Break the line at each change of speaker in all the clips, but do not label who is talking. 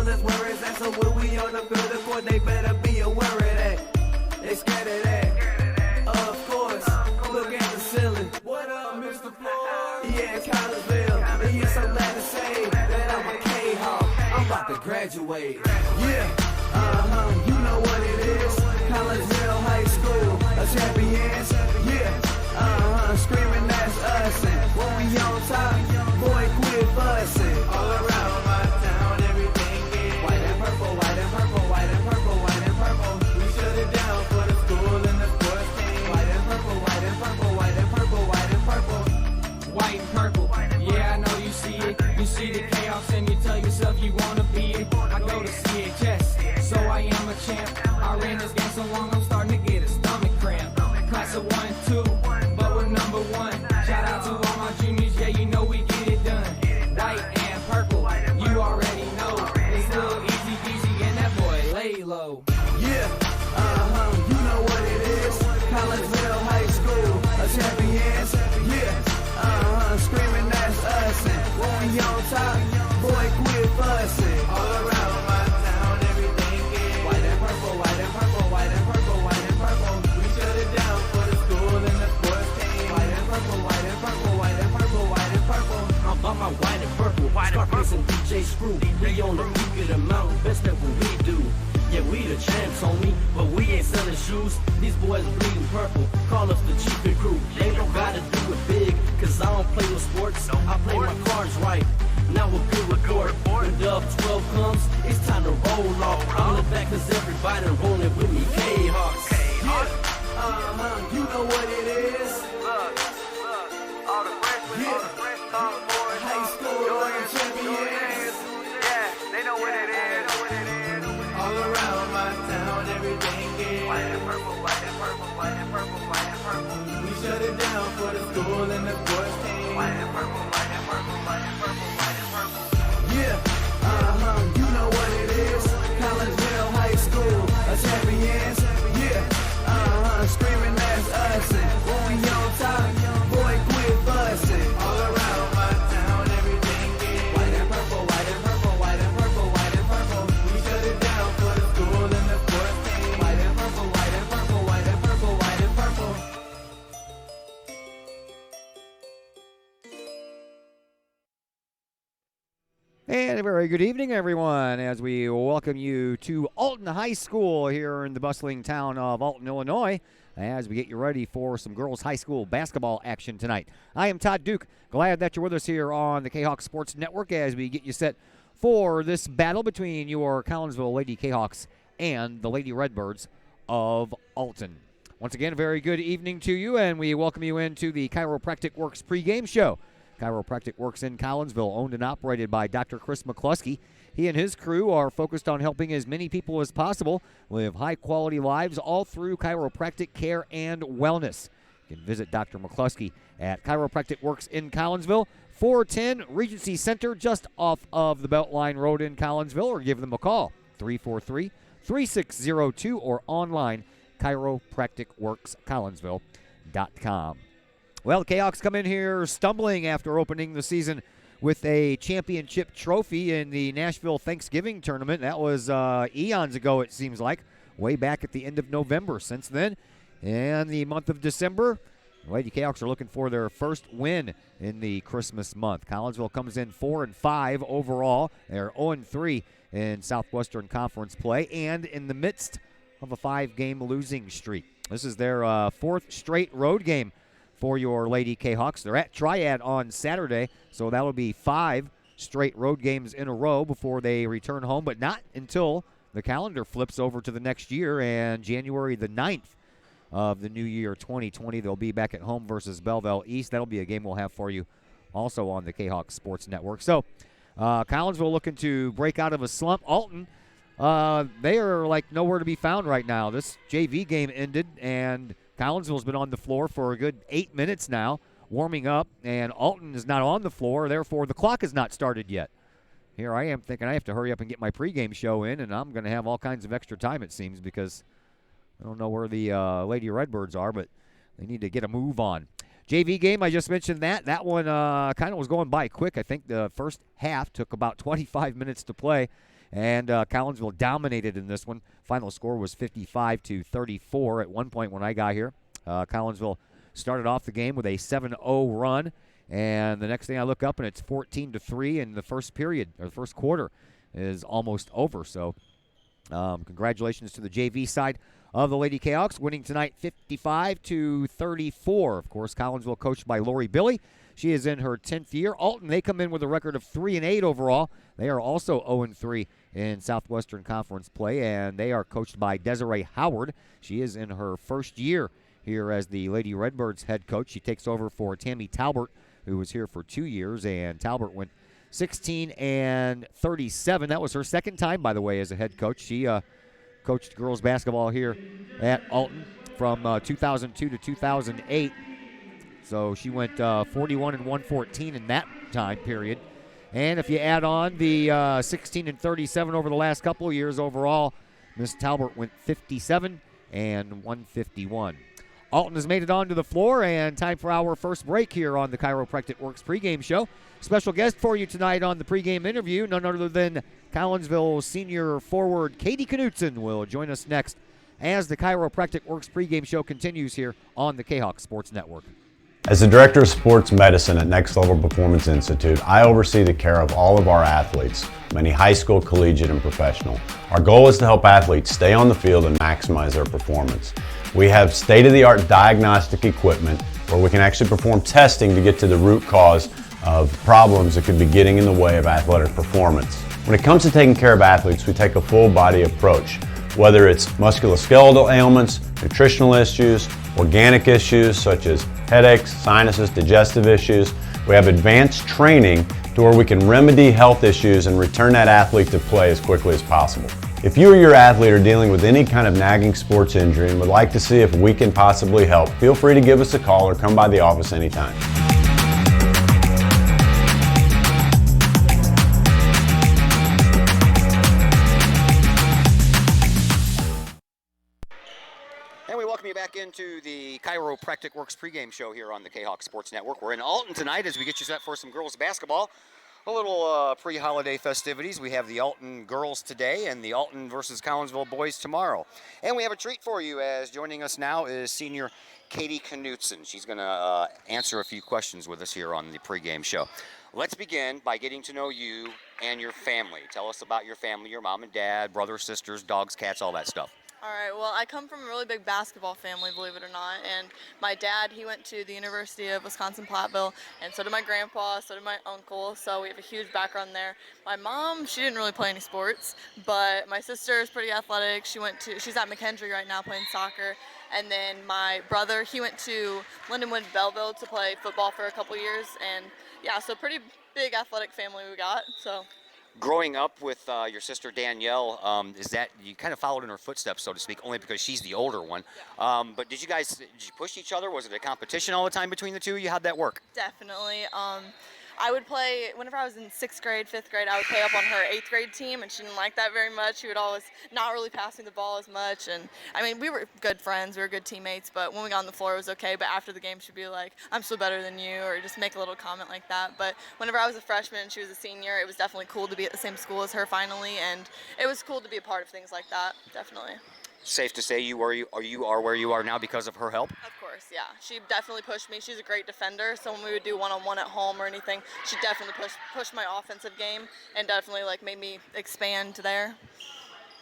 feel is where it's at. So when we on the field of court, they better be aware of that. They scared of that. Of course, look at the ceiling. What up, Mr. Floyd? Yeah, Collinsville. And you're so glad to say that I'm a Kahok. I'm about to graduate. Yeah, you know what it is. Collinsville High School, a champions. Yeah, screaming that's us. And when we on top, boy, quit fussing. All around my town, everything is white and purple, white and purple, white and purple, white and purple. We shut it down for the school and the sports team. White and purple, white and purple, white and purple, white and purple.
White and purple, yeah, I know you see it. You see the chaos and you tell yourself you wanna be it. I go to CHS, so I am a champ. I ran this game so long, I'm starting to get a stomach cramp. Class of 1 2, but we're number 1. Shout out to all my juniors, yeah, you know we get it done. White and purple, you already know. It's little easy peasy and that boy lay low.
Yeah, you know what it is. Collinsville High School, a champions. Yeah, screaming that's us. And when we on top, boy, quit fussing. All around my town, everything is white and purple, white and purple, white and purple, white and purple. We shut it down for the school and the sports team. White and purple, white and purple, white and purple, white and purple.
I'm about my white and purple, Scarface and DJ Screw. We on the peak of the mountain, best at what we do. Yeah, we the champs, homie, but we ain't selling shoes. These boys bleeding purple, call us the chief and crew. They don't gotta do it big, cause I don't play with sports. I play my cards right. Now a good report. When Dub 12 comes, it's time to roll off. I'm in the back cause everybody rolling with me, K-Hawks.
Yeah, you know what it is.
All the freshmen, all the boys,
High school champions.
yeah, they know what it is.
All around my town, everything is
White and purple, white and purple, white and purple, white and purple.
we shut it down for the school and the sports team.
White and purple, white and purple, white and purple, white and purple.
Yeah, you know what it is. Collinsville High School, a champions. Yeah, screaming that's us. And when we on top, boy, quit fussing. All around my town, everything is white and purple, white and purple, white and purple, white and purple. We shut it down for the school and the sports team. White and purple, white and purple, white and purple, white and purple.
And a very good evening, everyone, as we welcome you to Alton High School here in the bustling town of Alton, Illinois, as we get you ready for some girls' high school basketball action tonight. I am Todd Duke. Glad that you're with us here on the Kahok Sports Network as we get you set for this battle between your Collinsville Lady Kahawks and the Lady Redbirds of Alton. Once again, a very good evening to you, and we welcome you into the Chiropractic Works pregame show. Chiropractic Works in Collinsville, owned and operated by Dr. Chris McCluskey. He and his crew are focused on helping as many people as possible live high-quality lives all through chiropractic care and wellness. You can visit Dr. McCluskey at Chiropractic Works in Collinsville, 410 Regency Center, just off of the Beltline Road in Collinsville, or give them a call, 343-3602, or online, chiropracticworkscollinsville.com. Well, the Kahawks come in here stumbling after opening the season with a championship trophy in the Nashville Thanksgiving tournament. That was eons ago, it seems like, way back at the end of November. Since then, and the month of December, the Lady Kahawks are looking for their first win in the Christmas month. Collinsville comes in 4-5 overall. They're 0-3 in Southwestern Conference play and in the midst of a 5-game losing streak. This is their fourth straight road game for your Lady Kahawks. They're at Triad on Saturday, so that'll be 5 straight road games in a row before they return home, but not until the calendar flips over to the next year, and January the 9th of the new year 2020, they'll be back at home versus Belleville East. That'll be a game we'll have for you also on the Kahawk Sports Network. So Collinsville looking to break out of a slump. Alton, they are like nowhere to be found right now. This JV game ended, and Collinsville's been on the floor for a good 8 minutes now, warming up, and Alton is not on the floor, therefore the clock has not started yet. Here I am thinking I have to hurry up and get my pregame show in, and I'm going to have all kinds of extra time, it seems, because I don't know where the Lady Redbirds are, but they need to get a move on. JV game, I just mentioned that. That one kind of was going by quick. I think the first half took about 25 minutes to play, And Collinsville dominated in this one. Final score was 55-34 at one point when I got here. Collinsville started off the game with a 7-0 run. And the next thing I look up, and it's 14-3 in the first period, or the first quarter is almost over. So congratulations to the JV side of the Lady Kahawks, winning tonight 55-34. Of course, Collinsville coached by Lori Billy. She is in her 10th year. Alton, they come in with a record of 3-8 overall. They are also 0-3 in Southwestern Conference play, and they are coached by Desiree Howard. She is in her first year here as the Lady Redbirds head coach. She takes over for Tammy Talbert, who was here for 2 years, and Talbert went 16-37. That was her second time, by the way, as a head coach. She coached girls basketball here at Alton from 2002 to 2008. So she went 41-114 in that time period. And if you add on the 16-37 over the last couple of years overall, Miss Talbert went 57-151. Alton has made it onto the floor, and time for our first break here on the Chiropractic Works pregame show. Special guest for you tonight on the pregame interview, none other than Collinsville senior forward Katie Knutson will join us next as the Chiropractic Works pregame show continues here on the Kahok Sports Network.
As the Director of Sports Medicine at Next Level Performance Institute, I oversee the care of all of our athletes, many high school, collegiate, and professional. Our goal is to help athletes stay on the field and maximize their performance. We have state-of-the-art diagnostic equipment where we can actually perform testing to get to the root cause of problems that could be getting in the way of athletic performance. When it comes to taking care of athletes, we take a full-body approach, whether it's musculoskeletal ailments, nutritional issues, organic issues such as headaches, sinuses, digestive issues. We have advanced training to where we can remedy health issues and return that athlete to play as quickly as possible. If you or your athlete are dealing with any kind of nagging sports injury and would like to see if we can possibly help, feel free to give us a call or come by the office anytime.
Back into the Chiropractic Works pregame show here on the Kahok Sports Network. We're in Alton tonight as we get you set for some girls basketball. A little pre-holiday festivities. We have the Alton girls today and the Alton versus Collinsville boys tomorrow. And we have a treat for you as joining us now is senior Katie Knutson. She's going to answer a few questions with us here on the pregame show. Let's begin by getting to know you and your family. Tell us about your family, your mom and dad, brothers, sisters, dogs, cats, all that stuff.
All right, well, I come from a really big basketball family, believe it or not, and my dad, he went to the University of Wisconsin-Platteville, and so did my grandpa, so did my uncle, so we have a huge background there. My mom, she didn't really play any sports, but my sister is pretty athletic. She's at McKendree right now playing soccer, and then my brother, he went to Lindenwood Belleville to play football for a couple years, and yeah, so pretty big athletic family we got, so.
Growing up with your sister Danielle, is that you kind of followed in her footsteps, so to speak, only because she's the older one.
Yeah.
But did you push each other? Was it a competition all the time between the two of you? How'd that work?
Definitely. I would play, whenever I was in 6th grade, 5th grade, I would play up on her 8th grade team, and she didn't like that very much. She would always not really pass me the ball as much, and I mean, we were good friends, we were good teammates, but when we got on the floor, it was okay, but after the game, she'd be like, I'm still better than you, or just make a little comment like that. But whenever I was a freshman and she was a senior, it was definitely cool to be at the same school as her finally, and it was cool to be a part of things like that, definitely.
Safe to say you are where you are now because of her help?
Of course, yeah. She definitely pushed me. She's a great defender, so when we would do one-on-one at home or anything, she definitely pushed my offensive game and definitely made me expand there.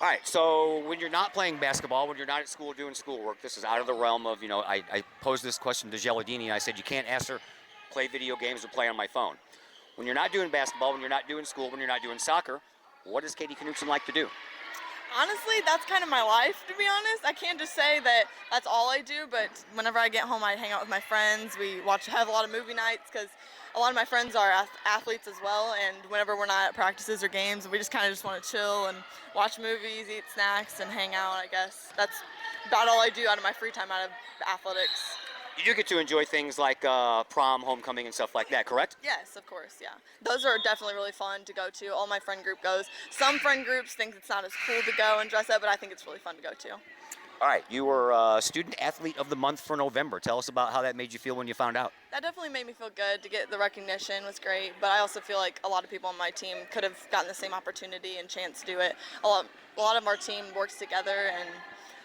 All right, so when you're not playing basketball, when you're not at school doing schoolwork, this is out of the realm of, I posed this question to Geladini, and I said, you can't ask her play video games or play on my phone. When you're not doing basketball, when you're not doing school, when you're not doing soccer, what does Katie Knutson like to do?
Honestly, that's kind of my life, to be honest. I can't just say that that's all I do, but whenever I get home, I hang out with my friends. We have a lot of movie nights because a lot of my friends are athletes as well, and whenever we're not at practices or games, we just kind of want to chill and watch movies, eat snacks, and hang out, I guess. That's about all I do out of my free time out of athletics.
You do get to enjoy things like prom, homecoming, and stuff like that, correct?
Yes, of course, yeah. Those are definitely really fun to go to. All my friend group goes. Some friend groups think it's not as cool to go and dress up, but I think it's really fun to go to.
All right, you were Student Athlete of the Month for November. Tell us about how that made you feel when you found out.
That definitely made me feel good. To get the recognition was great, but I also feel like a lot of people on my team could have gotten the same opportunity and chance to do it. A lot of our team works together, and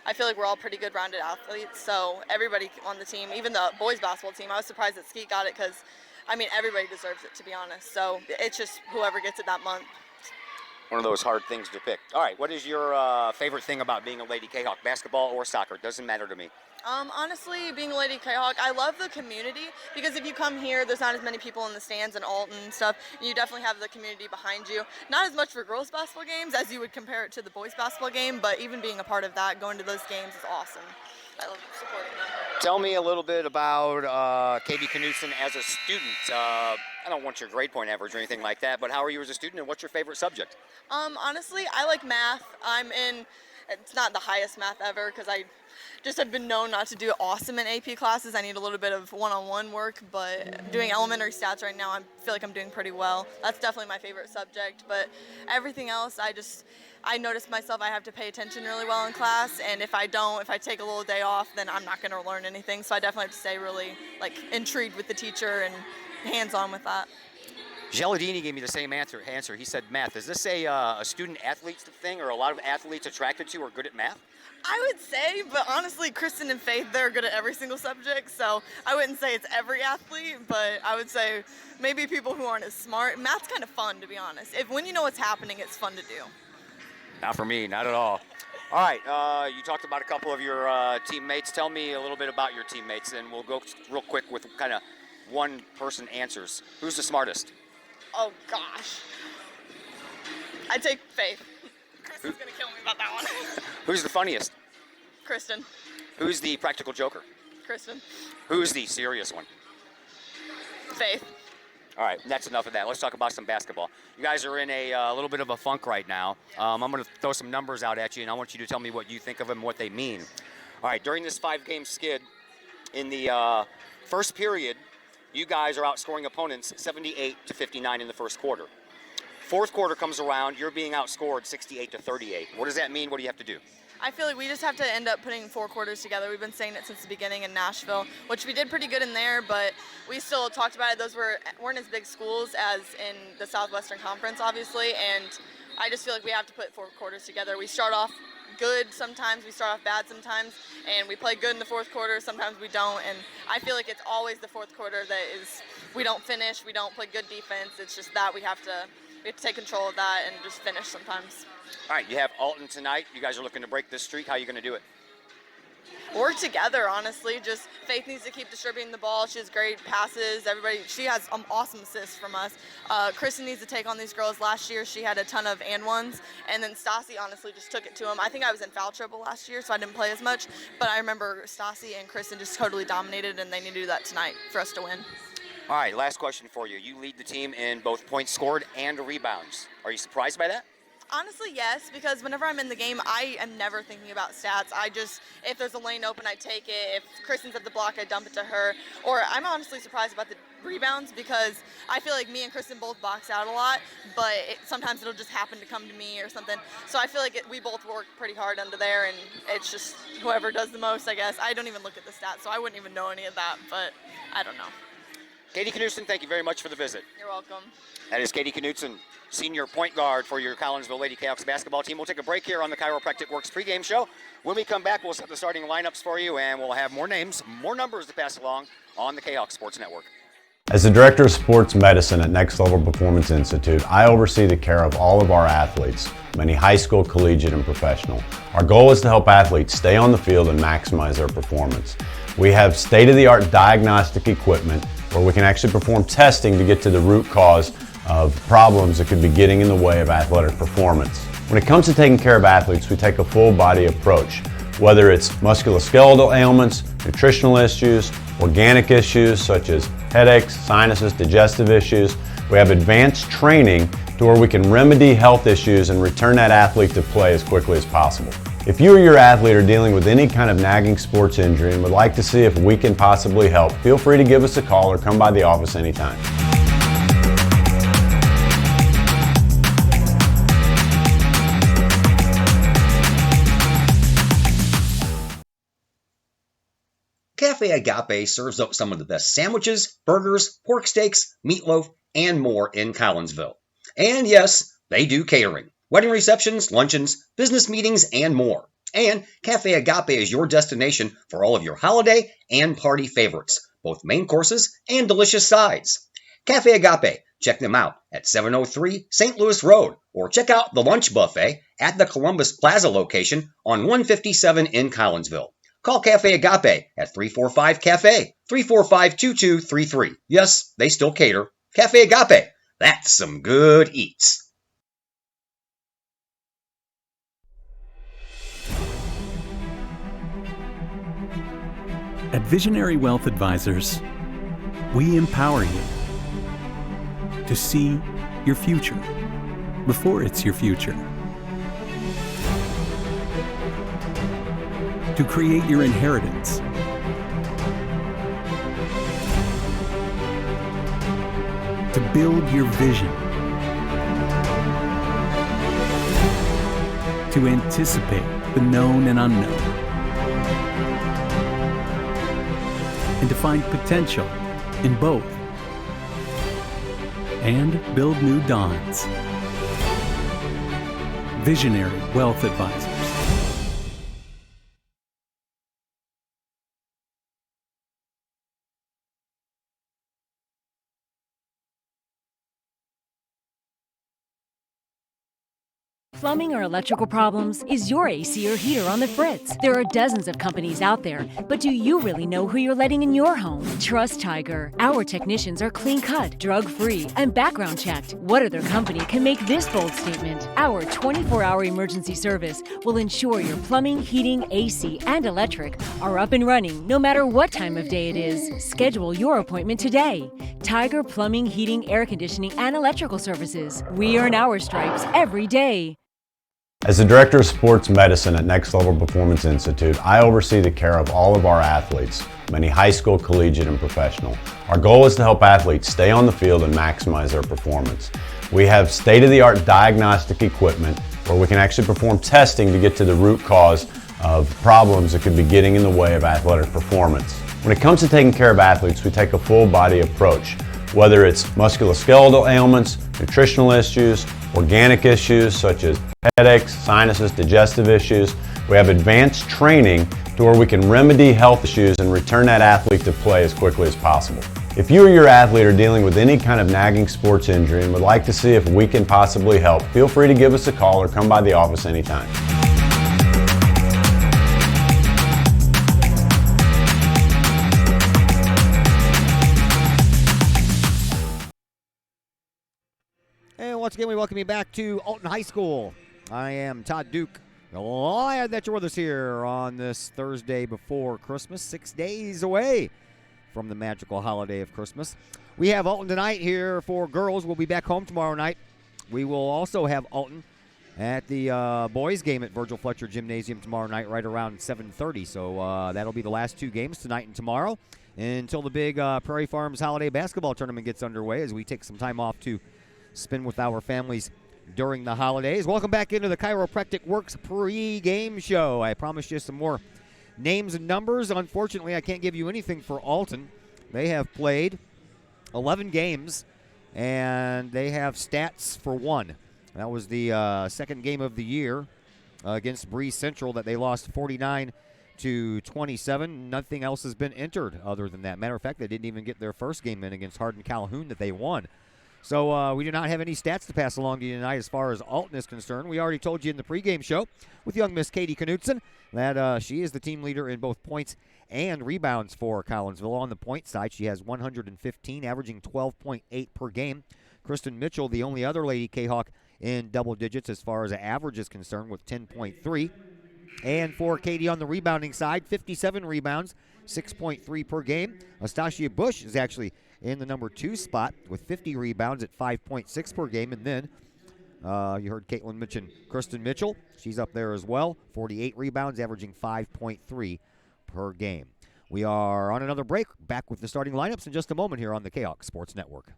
I feel like we're all pretty good rounded athletes, so everybody on the team, even the boys basketball team, I was surprised that Skeet got it because, I mean, everybody deserves it, to be honest. So it's just whoever gets it that month.
One of those hard things to pick. All right, what is your favorite thing about being a Lady Kahok? Basketball or soccer? It doesn't matter to me.
Honestly, being a Lady Kahok, I love the community because if you come here, there's not as many people in the stands and Alton and stuff, and you definitely have the community behind you. Not as much for girls basketball games as you would compare it to the boys basketball game, but even being a part of that, going to those games is awesome. I love supporting them.
Tell me a little bit about Katie Knudsen as a student. I don't want your grade point average or anything like that, but how are you as a student and what's your favorite subject?
Honestly, I like math. It's not the highest math ever because I just have been known not to do awesome in AP classes. I need a little bit of one-on-one work, but doing elementary stats right now, I feel like I'm doing pretty well. That's definitely my favorite subject, but everything else, I notice myself I have to pay attention really well in class, and if I take a little day off, then I'm not going to learn anything, so I definitely have to stay really intrigued with the teacher and hands-on with that.
Geladini gave me the same answer. He said math. Is this a student athletes thing, or a lot of athletes attracted to or good at math?
I would say, but honestly, Kristen and Faith, they're good at every single subject, so I wouldn't say it's every athlete, but I would say maybe people who aren't as smart. Math's kind of fun, to be honest. When you know what's happening, it's fun to do.
Not for me, not at all. All right, you talked about a couple of your teammates. Tell me a little bit about your teammates, and we'll go real quick with kind of one-person answers. Who's the smartest?
Oh, gosh. I'd take Faith. Kristen's going to kill me about that one.
Who's the funniest?
Kristen.
Who's the practical joker?
Kristen.
Who's the serious one?
Faith.
All right, that's enough of that. Let's talk about some basketball. You guys are in a little bit of a funk right now. I'm going to throw some numbers out at you, and I want you to tell me what you think of them, what they mean. All right, during this 5-game skid, in the first period, you guys are outscoring opponents 78-59 in the first quarter. Fourth quarter comes around, you're being outscored 68-38. What does that mean? What do you have to do?
I feel like we just have to end up putting 4 quarters together. We've been saying it since the beginning in Nashville, which we did pretty good in there, but we still talked about it. Those weren't as big schools as in the Southwestern Conference, obviously, and I just feel like we have to put 4 quarters together. We start off good sometimes, we start off bad sometimes, and we play good in the fourth quarter, sometimes we don't, and I feel like it's always the fourth quarter that is, we don't finish, we don't play good defense. It's just that we have to take control of that and just finish sometimes.
All right, you have Alton tonight. You guys are looking to break this streak. How are you going to do it?
Work together, honestly. Just Faith needs to keep distributing the ball. She has great passes. She has awesome assists from us. Kristen needs to take on these girls. Last year, she had a ton of and ones, and then Stassi honestly just took it to them. I think I was in foul trouble last year, so I didn't play as much, but I remember Stassi and Kristen just totally dominated, and they need to do that tonight for us to win.
All right, last question for you. You lead the team in both points scored and rebounds. Are you surprised by that?
Honestly, yes, because whenever I'm in the game, I am never thinking about stats. If there's a lane open, I take it. If Kristen's at the block, I dump it to her. Or I'm honestly surprised about the rebounds because I feel like me and Kristen both box out a lot, but sometimes it'll just happen to come to me or something. So I feel like we both work pretty hard under there, and it's just whoever does the most, I guess. I don't even look at the stats, so I wouldn't even know any of that, but I don't know.
Katie Knudsen, thank you very much for the visit.
You're welcome.
That is Katie Knudsen, senior point guard for your Collinsville Lady Kahoks basketball team. We'll take a break here on the Chiropractic Works pregame show. When we come back, we'll set the starting lineups for you, and we'll have more names, more numbers to pass along on the Kahoks Sports Network.
As the Director of Sports Medicine at Next Level Performance Institute, I oversee the care of all of our athletes, many high school, collegiate, and professional. Our goal is to help athletes stay on the field and maximize their performance. We have state-of-the-art diagnostic equipment where we can actually perform testing to get to the root cause of problems that could be getting in the way of athletic performance. When it comes to taking care of athletes, we take a full-body approach, whether it's musculoskeletal ailments, nutritional issues, organic issues such as headaches, sinuses, digestive issues. We have advanced training to where we can remedy health issues and return that athlete to play as quickly as possible. If you or your athlete are dealing with any kind of nagging sports injury and would like to see if we can possibly help, feel free to give us a call or come by the office anytime.
Cafe Agape serves up some of the best sandwiches, burgers, pork steaks, meatloaf, and more in Collinsville. And yes, they do catering. Wedding receptions, luncheons, business meetings, and more. And Cafe Agape is your destination for all of your holiday and party favorites, both main courses and delicious sides. Cafe Agape, check them out at 703 St. Louis Road, or check out the lunch buffet at the Columbus Plaza location on 157 in Collinsville. Call Cafe Agape at 345-CAFE, 345-2233. Yes, they still cater. Cafe Agape, that's some good eats.
At Visionary Wealth Advisors, we empower you to see your future before it's your future, to create your inheritance, to build your vision, to anticipate the known and unknown, and to find potential in both, and build new dawns. Visionary Wealth Advisors.
Plumbing or electrical problems? Is your AC or heater on the fritz? There are dozens of companies out there, but do you really know who you're letting in your home? Trust Tiger. Our technicians are clean-cut, drug-free, and background checked. What other company can make this bold statement? Our 24-hour emergency service will ensure your plumbing, heating, AC, and electric are up and running no matter what time of day it is. Schedule your appointment today. Tiger Plumbing, Heating, Air Conditioning, and Electrical Services. We earn our stripes every day.
As the Director of Sports Medicine at Next Level Performance Institute, I oversee the care of all of our athletes, many high school, collegiate, and professional. Our goal is to help athletes stay on the field and maximize their performance. We have state-of-the-art diagnostic equipment where we can actually perform testing to get to the root cause of problems that could be getting in the way of athletic performance. When it comes to taking care of athletes, we take a full-body approach, whether it's musculoskeletal ailments, nutritional issues, organic issues such as headaches, sinuses, digestive issues. We have advanced training to where we can remedy health issues and return that athlete to play as quickly as possible. If you or your athlete are dealing with any kind of nagging sports injury and would like to see if we can possibly help, feel free to give us a call or come by the office anytime.
And once again, we welcome you back to Alton High School. I am Todd Duke. Glad that you're with us here on this Thursday before Christmas, 6 days away from the magical holiday of Christmas. We have Alton tonight here for girls. We'll be back home tomorrow night. We will also have Alton at the boys game at Virgil Fletcher Gymnasium tomorrow night right around 7:30. So that'll be the last two games tonight and tomorrow until the big Prairie Farms Holiday Basketball Tournament gets underway as we take some time off to spend with our families during the holidays. Welcome back into the Chiropractic Works pre-game show. I promised you some more names and numbers. Unfortunately, I can't give you anything for Alton. They have played 11 games, and they have stats for one. That was the second game of the year against Breeze Central that they lost 49-27. Nothing else has been entered other than that. Matter of fact, they didn't even get their first game in against Hardin Calhoun that they won. So we do not have any stats to pass along to you tonight as far as Alton is concerned. We already told you in the pregame show with young Miss Katie Knutson that she is the team leader in both points and rebounds for Collinsville. On the point side, she has 115, averaging 12.8 per game. Kristen Mitchell, the only other Lady Kahok in double digits as far as average is concerned, with 10.3. And for Katie on the rebounding side, 57 rebounds, 6.3 per game. Astasia Bush is actually in the number 2 spot with 50 rebounds at 5.6 per game. And then you heard Caitlin mention Kristen Mitchell. She's up there as well, 48 rebounds, averaging 5.3 per game. We are on another break. Back with the starting lineups in just a moment here on the Kahok Sports Network.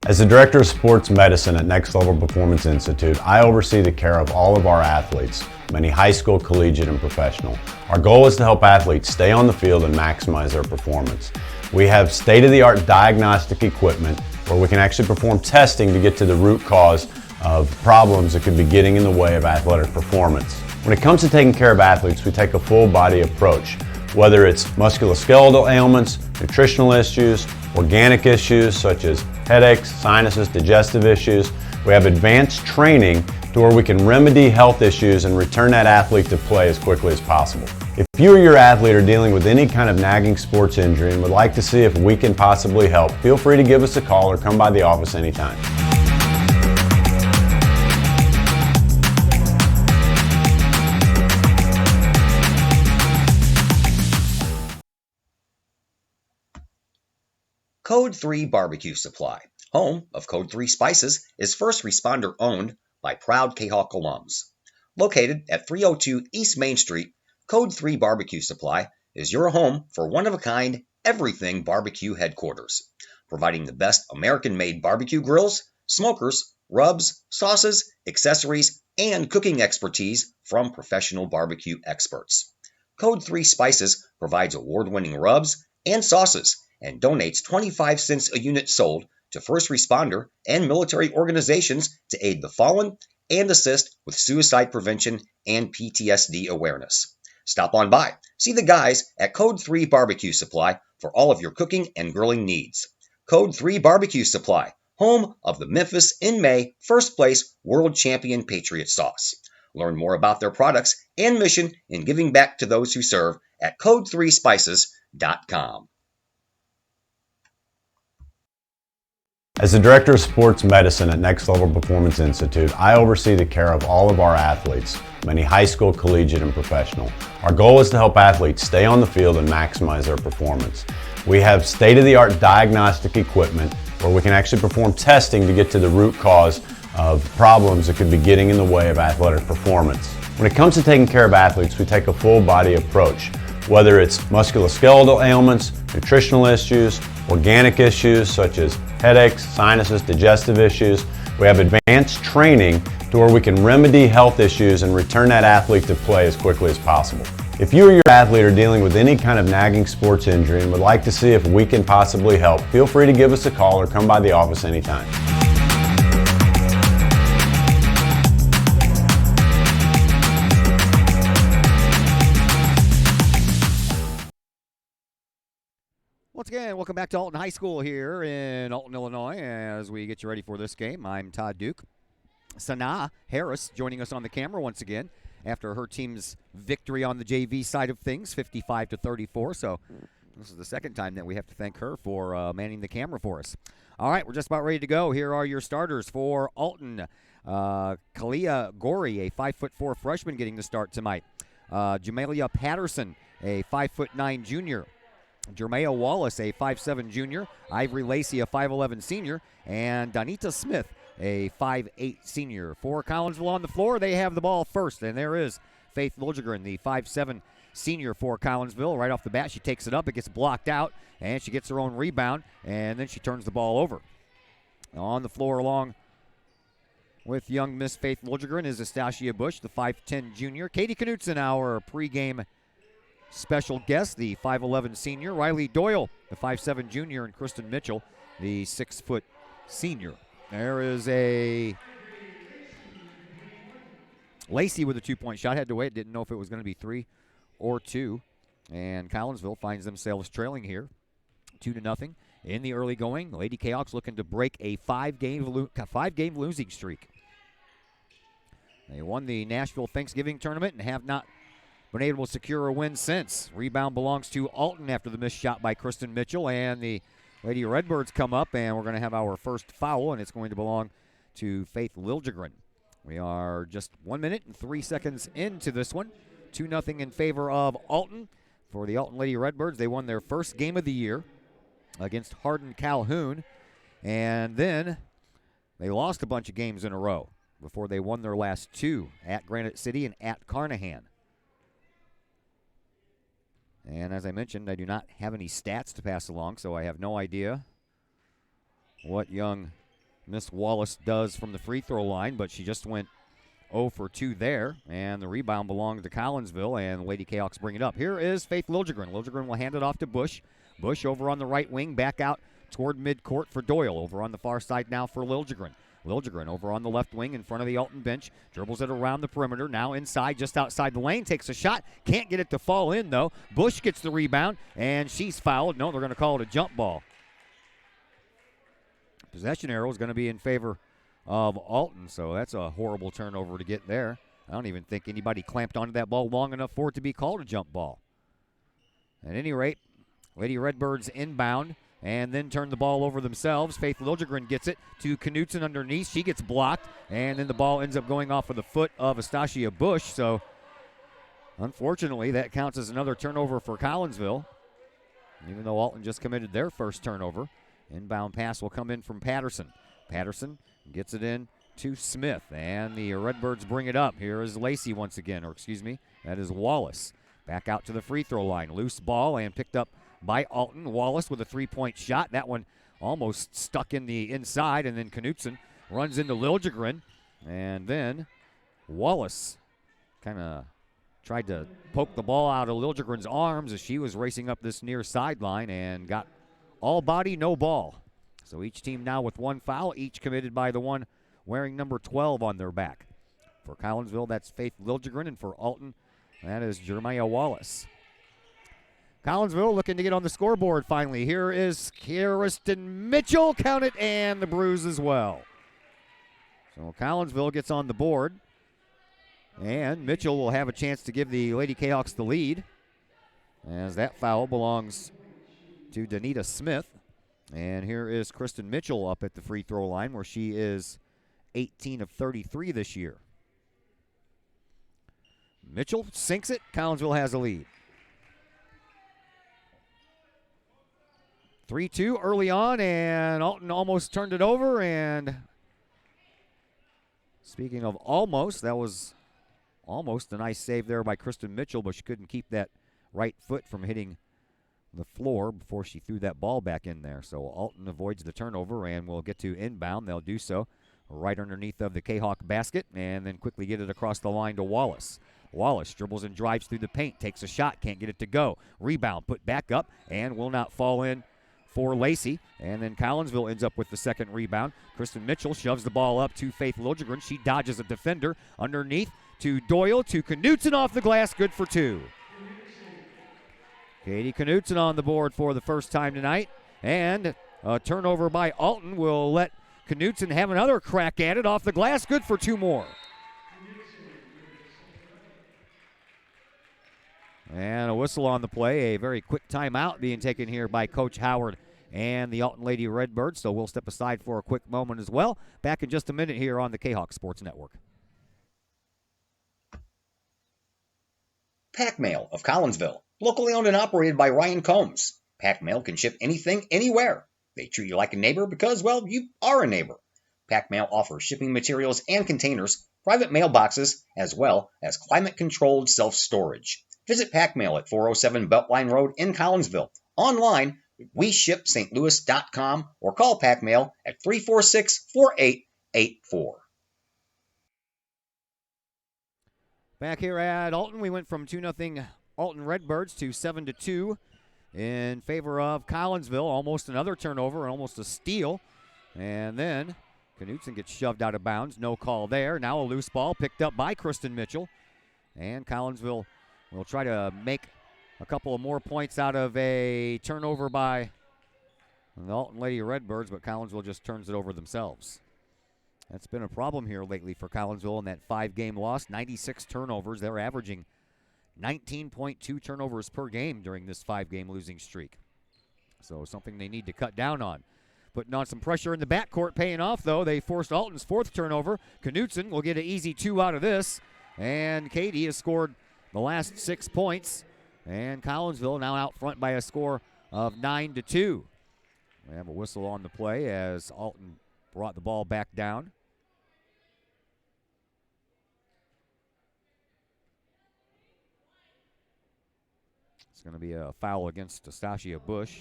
As the Director of Sports Medicine at Next Level Performance Institute, I oversee the care of all of our athletes, many high school, collegiate, and professional. Our goal is to help athletes stay on the field and maximize their performance. We have state-of-the-art diagnostic equipment where we can actually perform testing to get to the root cause of problems that could be getting in the way of athletic performance. When it comes to taking care of athletes, we take a full-body approach. Whether it's musculoskeletal ailments, nutritional issues, organic issues such as headaches, sinuses, digestive issues, we have advanced training to where we can remedy health issues and return that athlete to play as quickly as possible. If you or your athlete are dealing with any kind of nagging sports injury and would like to see if we can possibly help, feel free to give us a call or come by the office anytime.
Code 3 Barbecue Supply, home of Code 3 Spices, is first responder owned by proud Kahok alums. Located at 302 East Main Street, Code 3 Barbecue Supply is your home for one-of-a-kind everything barbecue headquarters, providing the best American-made barbecue grills, smokers, rubs, sauces, accessories, and cooking expertise from professional barbecue experts. Code 3 Spices provides award-winning rubs and sauces and donates 25 cents a unit sold to first responder and military organizations to aid the fallen and assist with suicide prevention and PTSD awareness. Stop on by. See the guys at Code 3 Barbecue Supply for all of your cooking and grilling needs. Code 3 Barbecue Supply, home of the Memphis in May first place world champion Patriot sauce. Learn more about their products and mission in giving back to those who serve at code3spices.com.
As the Director of Sports Medicine at Next Level Performance Institute, I oversee the care of all of our athletes, many high school, collegiate, and professional. Our goal is to help athletes stay on the field and maximize their performance. We have state-of-the-art diagnostic equipment where we can actually perform testing to get to the root cause of problems that could be getting in the way of athletic performance. When it comes to taking care of athletes, we take a full-body approach. Whether it's musculoskeletal ailments, nutritional issues, organic issues such as headaches, sinuses, digestive issues, we have advanced training to where we can remedy health issues and return that athlete to play as quickly as possible. If you or your athlete are dealing with any kind of nagging sports injury and would like to see if we can possibly help, feel free to give us a call or come by the office anytime.
Once again, welcome back to Alton High School here in Alton, Illinois. As we get you ready for this game, I'm Todd Duke. Sanaa Harris joining us on the camera once again after her team's victory on the JV side of things, 55-34. So this is the second time that we have to thank her for manning the camera for us. All right, we're just about ready to go. Here are your starters for Alton. Kalia Gorey, a 5'4" freshman, getting the start tonight. Jamelia Patterson, a 5'9" junior. Jermea Wallace, a 5'7" junior. Ivory Lacey, a 5'11" senior. And Donita Smith, a 5'8" senior. For Collinsville on the floor, they have the ball first. And there is Faith Liljegren, the 5'7" senior for Collinsville. Right off the bat, she takes it up. It gets blocked out, and she gets her own rebound. And then she turns the ball over. On the floor along with young Miss Faith Liljegren is Estacia Bush, the 5'10" junior. Katie Knutson, our pregame special guest, the 5'11" senior. Riley Doyle, the 5'7" junior. And Kristen Mitchell, the 6' senior. There is a Lacey with a two-point shot. Had to wait. Didn't know if it was going to be 3 or 2. And Collinsville finds themselves trailing here 2-0 in the early going. The Lady Kahawks looking to break a five-game losing streak. They won the Nashville Thanksgiving tournament and have not been able to secure a win since. Rebound belongs to Alton after the missed shot by Kristen Mitchell, and the Lady Redbirds come up, and we're going to have our first foul, and it's going to belong to Faith Liljegren. We are just 1 minute and 3 seconds into this one. 2-0 in favor of Alton. For the Alton Lady Redbirds, they won their first game of the year against Hardin Calhoun, and then they lost a bunch of games in a row before they won their last 2 at Granite City and at Carnahan. And as I mentioned, I do not have any stats to pass along, so I have no idea what young Miss Wallace does from the free throw line, but she just went 0 for 2 there, and the rebound belongs to Collinsville, and the Lady Kahawks bring it up. Here is Faith Liljegren. Liljegren will hand it off to Bush. Bush over on the right wing, back out toward midcourt for Doyle. Over on the far side now for Liljegren. Liljegren over on the left wing in front of the Alton bench. Dribbles it around the perimeter. Now inside, just outside the lane. Takes a shot. Can't get it to fall in, though. Bush gets the rebound, and she's fouled. No, they're going to call it a jump ball. Possession arrow is going to be in favor of Alton, so that's a horrible turnover to get there. I don't even think anybody clamped onto that ball long enough for it to be called a jump ball. At any rate, Lady Redbirds inbound and then turn the ball over themselves. Faith Liljegren gets it to Knutson underneath. She gets blocked, and then the ball ends up going off of the foot of Astasia Bush. So, unfortunately, that counts as another turnover for Collinsville, even though Alton just committed their first turnover. Inbound pass will come in from Patterson. Patterson gets it in to Smith, and the Redbirds bring it up. Here is Lacey once again, or excuse me, that is Wallace. Back out to the free throw line. Loose ball and picked up by Alton. Wallace with a three-point shot. That one almost stuck in the inside, and then Knutson runs into Liljegren, and then Wallace kind of tried to poke the ball out of Liljegren's arms as she was racing up this near sideline and got all body, no ball. So each team now with one foul, each committed by the one wearing number 12 on their back. For Collinsville, that's Faith Liljegren, and for Alton, that is Jeremiah Wallace. Collinsville looking to get on the scoreboard finally. Here is Kirsten Mitchell, count it, and the bruise as well. So Collinsville gets on the board, and Mitchell will have a chance to give the Lady Kahawks the lead, as that foul belongs to Danita Smith. And here is Kristen Mitchell up at the free throw line, where she is 18 of 33 this year. Mitchell sinks it. Collinsville has a lead. 3-2 early on, and Alton almost turned it over. And speaking of almost, that was almost a nice save there by Kristen Mitchell, but she couldn't keep that right foot from hitting the floor before she threw that ball back in there. So Alton avoids the turnover and will get to inbound. They'll do so right underneath of the Kahawk basket and then quickly get it across the line to Wallace. Wallace dribbles and drives through the paint, takes a shot, can't get it to go. Rebound put back up and will not fall in for Lacey. And then Collinsville ends up with the second rebound. Kristen Mitchell shoves the ball up to Faith Liljegren. She dodges a defender underneath to Doyle, to Knutson off the glass, good for two. Katie Knutson on the board for the first time tonight. And a turnover by Alton will let Knutson have another crack at it off the glass, good for two more. And a whistle on the play, a very quick timeout being taken here by Coach Howard and the Alton Lady Redbirds. So we'll step aside for a quick moment as well. Back in just a minute here on the Kahawk Sports Network.
Pack Mail of Collinsville, locally owned and operated by Ryan Combs. Pack Mail can ship anything, anywhere. They treat you like a neighbor because, well, you are a neighbor. Pack Mail offers shipping materials and containers, private mailboxes, as well as climate-controlled self-storage. Visit Pack Mail at 407 Beltline Road in Collinsville. Online, WeShipSt.Louis.com or call Pack Mail at 346-4884.
Back here at Alton, we went from 2-0 Alton Redbirds to 7-2 in favor of Collinsville. Almost another turnover, almost a steal. And then Knutson gets shoved out of bounds. No call there. Now a loose ball picked up by Kristen Mitchell. And Collinsville will try to make a couple of more points out of a turnover by the Alton Lady Redbirds, but Collinsville just turns it over themselves. That's been a problem here lately for Collinsville in that 5-game loss. 96 turnovers. They're averaging 19.2 turnovers per game during this 5-game losing streak. So something they need to cut down on. Putting on some pressure in the backcourt, paying off, though. They forced Alton's fourth turnover. Knutson will get an easy 2 out of this. And Katie has scored the last 6 points. And Collinsville now out front by a score of 9-2. We have a whistle on the play as Alton brought the ball back down. It's going to be a foul against Astasia Bush.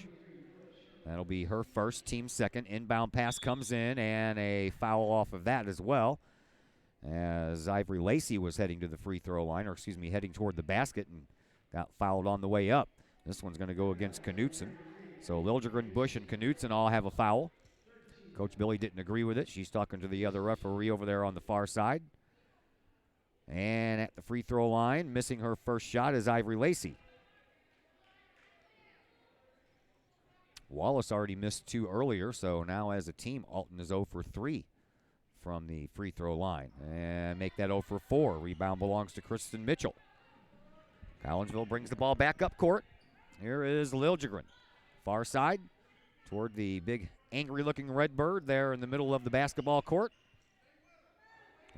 That'll be her first, team second. Inbound pass comes in, and a foul off of that as well, as Ivory Lacey was heading to the free throw line, or excuse me, heading toward the basket and got fouled on the way up. This one's going to go against Knutson. So Liljegren, Bush, and Knutson all have a foul. Coach Billy didn't agree with it. She's talking to the other referee over there on the far side. And at the free throw line, missing her first shot, is Ivory Lacey. Wallace already missed 2 earlier, so now as a team, Alton is 0 for 3 from the free throw line. And make that 0 for 4. Rebound belongs to Kristen Mitchell. Collinsville brings the ball back up court. Here is Liljegren. Far side toward the big angry-looking Redbird there in the middle of the basketball court.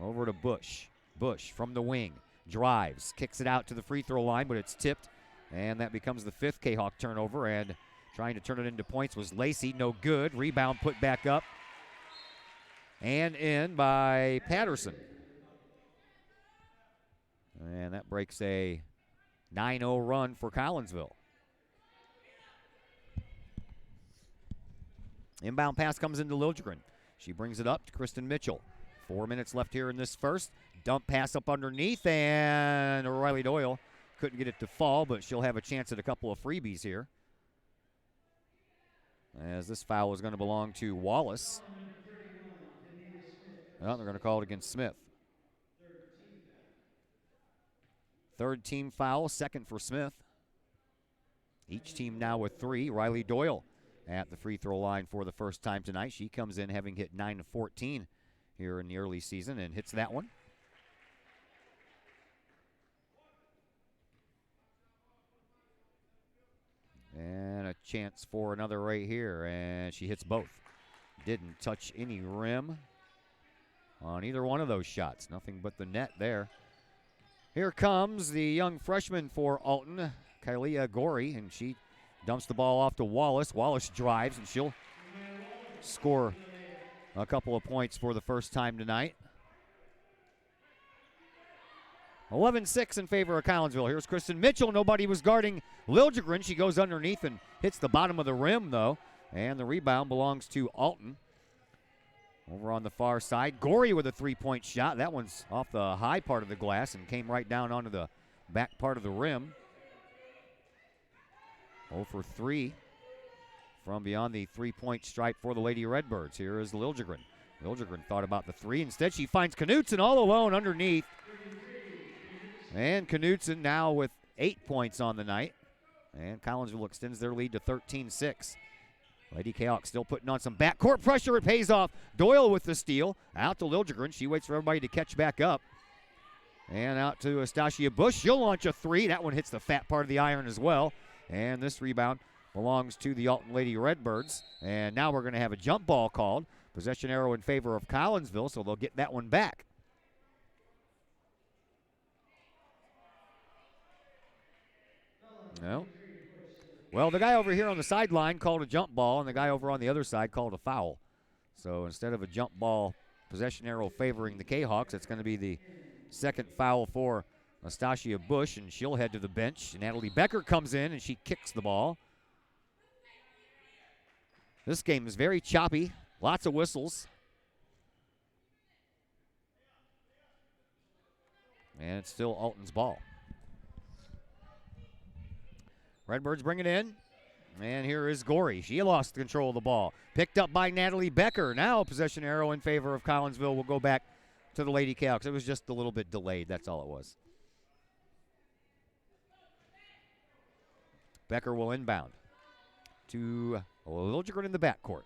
Over to Bush. Bush from the wing. Drives. Kicks it out to the free throw line, but it's tipped. And that becomes the 5th Kahok turnover. And trying to turn it into points was Lacey. No good. Rebound put back up. And in by Patterson. And that breaks a 9-0 run for Collinsville. Inbound pass comes into Liljegren. She brings it up to Kristen Mitchell. 4 minutes left here in this first. Dump pass up underneath, and Riley Doyle couldn't get it to fall, but she'll have a chance at a couple of freebies here, as this foul is going to belong to Wallace. Well, they're going to call it against Smith. Third team foul, second for Smith. Each team now with 3. Riley Doyle at the free throw line for the first time tonight. She comes in having hit 9 of 14 here in the early season and hits that one. And a chance for another right here, and she hits both. Didn't touch any rim on either one of those shots. Nothing but the net there. Here comes the young freshman for Alton, Kylia Gorey, and she dumps the ball off to Wallace. Wallace drives, and she'll score a couple of points for the first time tonight. 11-6 in favor of Collinsville. Here's Kristen Mitchell. Nobody was guarding Liljegren. She goes underneath and hits the bottom of the rim, though. And the rebound belongs to Alton. Over on the far side, Gorey with a three-point shot. That one's off the high part of the glass and came right down onto the back part of the rim. 0 for 3 from beyond the three-point stripe for the Lady Redbirds. Here is Liljegren. Liljegren thought about the three. Instead, she finds Knutson all alone underneath. And Knutson now with 8 points on the night. And Collinsville extends their lead to 13-6. Lady Kahok still putting on some backcourt pressure. It pays off. Doyle with the steal. Out to Liljegren. She waits for everybody to catch back up. And out to Astasia Bush. She'll launch a three. That one hits the fat part of the iron as well. And this rebound belongs to the Alton Lady Redbirds. And now we're going to have a jump ball called. Possession arrow in favor of Collinsville, so they'll get that one back. No. Well, the guy over here on the sideline called a jump ball, and the guy over on the other side called a foul. So instead of a jump ball possession arrow favoring the Kahawks, it's going to be the second foul for Astasia Bush, and she'll head to the bench. Natalie Becker comes in, and she kicks the ball. This game is very choppy. Lots of whistles. And it's still Alton's ball. Redbirds bring it in. And here is Gorey. She lost control of the ball. Picked up by Natalie Becker. Now a possession arrow in favor of Collinsville will go back to the Lady Kahawks. It was just a little bit delayed. That's all it was. Becker will inbound to Liljegren in the backcourt.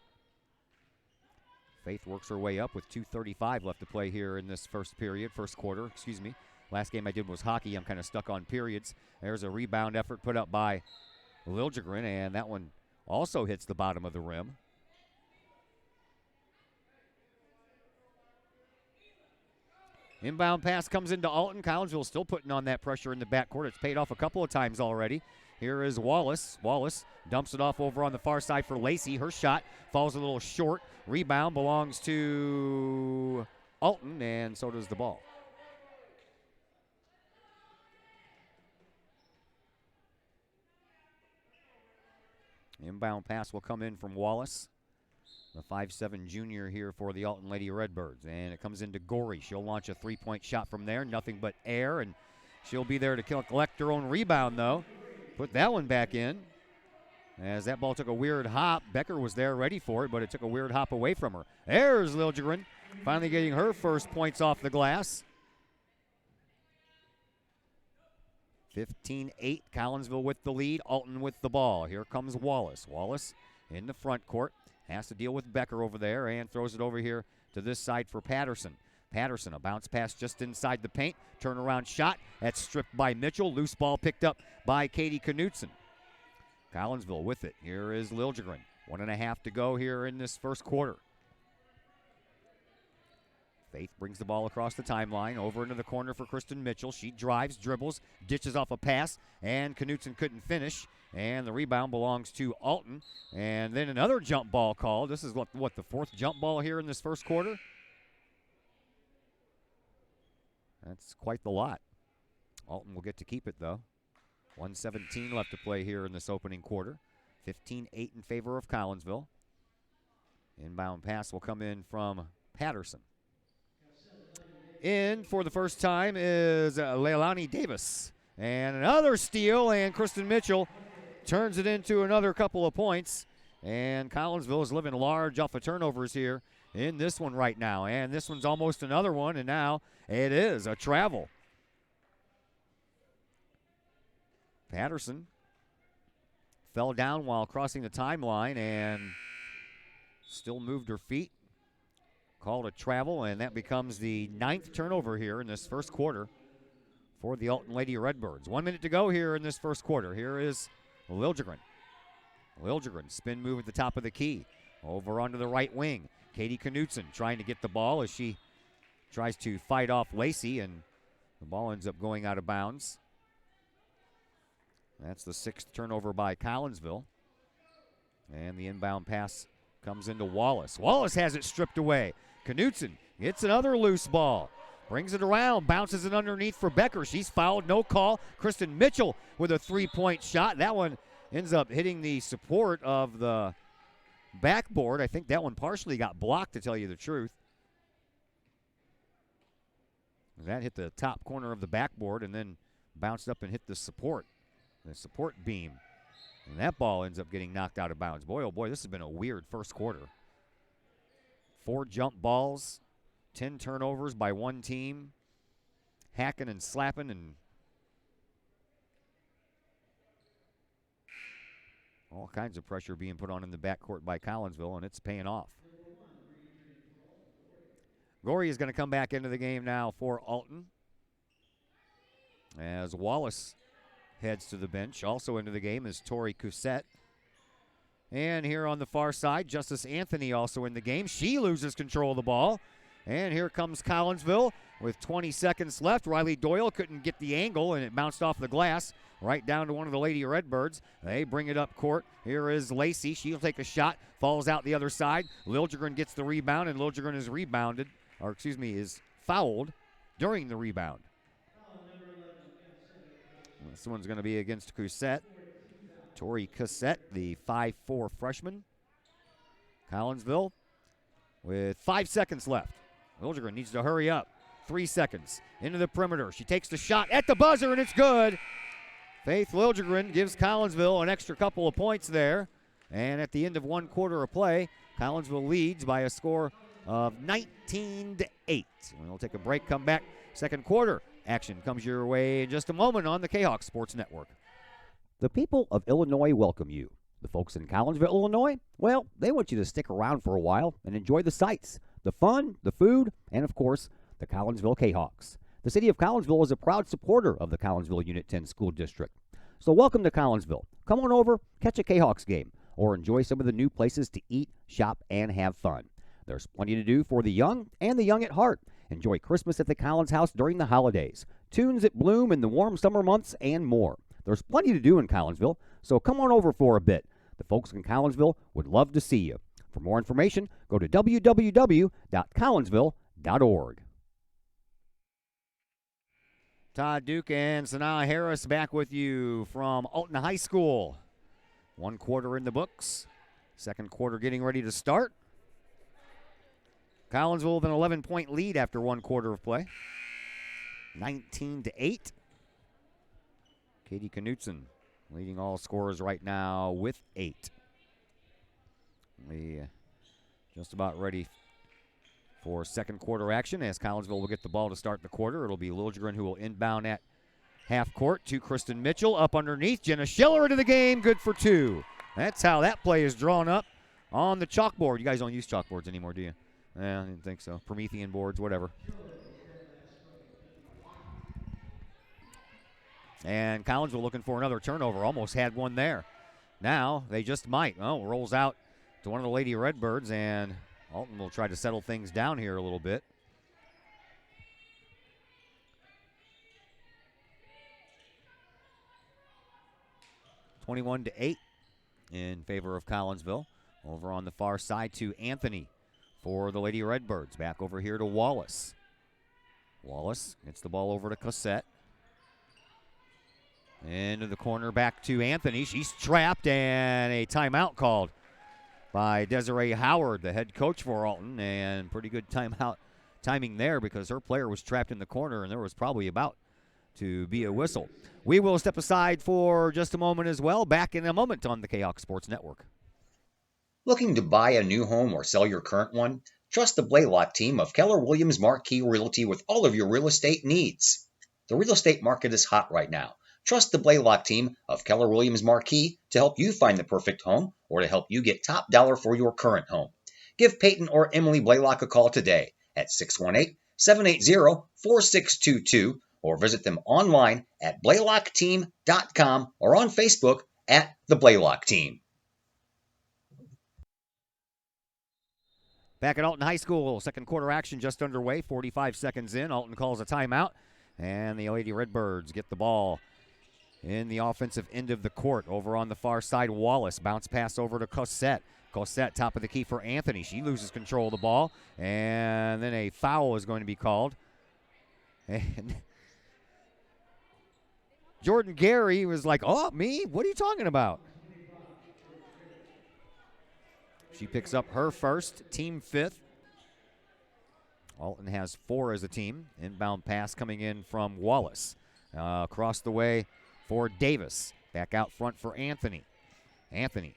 Faith works her way up with 2:35 left to play here in this first quarter. Last game I did was hockey. I'm kind of stuck on periods. There's a rebound effort put up by Liljegren, and that one also hits the bottom of the rim. Inbound pass comes into Alton. Collinsville still putting on that pressure in the backcourt. It's paid off a couple of times already. Here is Wallace. Wallace dumps it off over on the far side for Lacey. Her shot falls a little short. Rebound belongs to Alton, and so does the ball. Inbound pass will come in from Wallace, the 5'7" junior here for the Alton Lady Redbirds. And it comes into Gorey. She'll launch a three-point shot from there. Nothing but air, and she'll be there to collect her own rebound, though. Put that one back in. As that ball took a weird hop. Becker was there ready for it, but it took a weird hop away from her. There's Liljegren, finally getting her first points off the glass. 15-8, Collinsville with the lead, Alton with the ball. Here comes Wallace. Wallace in the front court, has to deal with Becker over there and throws it over here to this side for Patterson. Patterson, a bounce pass just inside the paint. Turnaround shot. That's stripped by Mitchell. Loose ball picked up by Katie Knutson. Collinsville with it. Here is Liljegren. 1.5 to go here in this first quarter. Faith brings the ball across the timeline, over into the corner for Kristen Mitchell. She drives, dribbles, ditches off a pass, and Knutson couldn't finish. And the rebound belongs to Alton. And then another jump ball called. This is what the fourth jump ball here in this first quarter? That's quite the lot. Alton will get to keep it, though. 1:17 left to play here in this opening quarter. 15-8 in favor of Collinsville. Inbound pass will come in from Patterson. In for the first time is Leilani Davis. And another steal, and Kristen Mitchell turns it into another couple of points. And Collinsville is living large off of turnovers here in this one right now. And this one's almost another one, and now it is a travel. Patterson fell down while crossing the timeline and still moved her feet. Called a travel, and that becomes the 9th turnover here in this first quarter for the Alton Lady Redbirds. 1 minute to go here in this first quarter. Here is Liljegren. Liljegren, spin move at the top of the key. Over onto the right wing. Katie Knutson trying to get the ball as she tries to fight off Lacey, and the ball ends up going out of bounds. That's the 6th turnover by Collinsville. And the inbound pass comes into Wallace. Wallace has it stripped away. Knutson gets another loose ball. Brings it around, bounces it underneath for Becker. She's fouled, no call. Kristen Mitchell with a three-point shot. That one ends up hitting the support of the backboard. I think that one partially got blocked, to tell you the truth. That hit the top corner of the backboard and then bounced up and hit the support beam. And that ball ends up getting knocked out of bounds. Boy, oh boy, this has been a weird first quarter. 4 jump balls, 10 turnovers by one team, hacking and slapping, and all kinds of pressure being put on in the backcourt by Collinsville, and it's paying off. Gorey is going to come back into the game now for Alton, as Wallace heads to the bench. Also into the game is Tori Cousette. And here on the far side, Justice Anthony also in the game. She loses control of the ball. And here comes Collinsville with 20 seconds left. Riley Doyle couldn't get the angle, and it bounced off the glass right down to one of the Lady Redbirds. They bring it up court. Here is Lacey. She'll take a shot, falls out the other side. Liljegren gets the rebound, and Liljegren is fouled during the rebound. This one's going to be against Cousette. Tori Cousette, the 5'4" freshman. Collinsville with 5 seconds left. Liljegren needs to hurry up. 3 seconds into the perimeter. She takes the shot at the buzzer, and it's good. Faith Liljegren gives Collinsville an extra couple of points there. And at the end of 1 quarter of play, Collinsville leads by a score of 19-8. We'll take a break, come back. Second quarter action comes your way in just a moment on the Kahok Sports Network. The people of Illinois welcome you. The folks in Collinsville, Illinois, well, they want you to stick around for a while and enjoy the sights, the fun, the food, and of course, the Collinsville Kahawks. The city of Collinsville is a proud supporter of the Collinsville Unit 10 School District. So welcome to Collinsville. Come on over, catch a Kahawks game, or enjoy some of the new places to eat, shop, and have fun. There's plenty to do for the young and the young at heart. Enjoy Christmas at the Collins House during the holidays, tunes at Bloom in the warm summer months, and more. There's plenty to do in Collinsville, so come on over for a bit. The folks in Collinsville would love to see you. For more information, go to www.collinsville.org. Todd Duke and Sanaa Harris back with you from Alton High School. 1 quarter in the books. Second quarter getting ready to start. Collinsville with an 11-point lead after 1 quarter of play. 19-8. Katie Knutson leading all scorers right now with 8. We just about ready for second quarter action as Collinsville will get the ball to start the quarter. It'll be Liljegren who will inbound at half court to Kristen Mitchell. Up underneath, Jenna Schiller into the game, good for 2. That's how that play is drawn up on the chalkboard. You guys don't use chalkboards anymore, do you? Yeah, I didn't think so. Promethean boards, whatever. And Collinsville looking for another turnover. Almost had one there. Now they just might. Oh, rolls out to one of the Lady Redbirds, and Alton will try to settle things down here a little bit. (21-8) in favor of Collinsville. Over on the far side to Anthony for the Lady Redbirds. Back over here to Wallace. Wallace gets the ball over to Cossette. Into the corner back to Anthony. She's trapped, and a timeout called by Desiree Howard, the head coach for Alton. And pretty good timing there because her player was trapped in the corner, and there was probably about to be a whistle. We will step aside for just a moment as well. Back in a moment on the Kahoks Sports Network.
Looking to buy a new home or sell your current one? Trust the Blaylock team of Keller Williams Marquis Realty with all of your real estate needs. The real estate market is hot right now. Trust the Blaylock team of Keller Williams Marquis to help you find the perfect home or to help you get top dollar for your current home. Give Peyton or Emily Blaylock a call today at 618-780-4622 or visit them online at blaylockteam.com or on Facebook at the Blaylock Team.
Back at Alton High School, second quarter action just underway, 45 seconds in. Alton calls a timeout, and the Lady Redbirds get the ball in the offensive end of the court. Over on the far side, Wallace. Bounce pass over to Cossette. Cossette, top of the key for Anthony. She loses control of the ball, and then a foul is going to be called. And Jordan Gary was like, oh, me? What are you talking about? She picks up her first, team 5th. Alton has 4 as a team. Inbound pass coming in from Wallace. Across the way for Davis. Back out front for Anthony. Anthony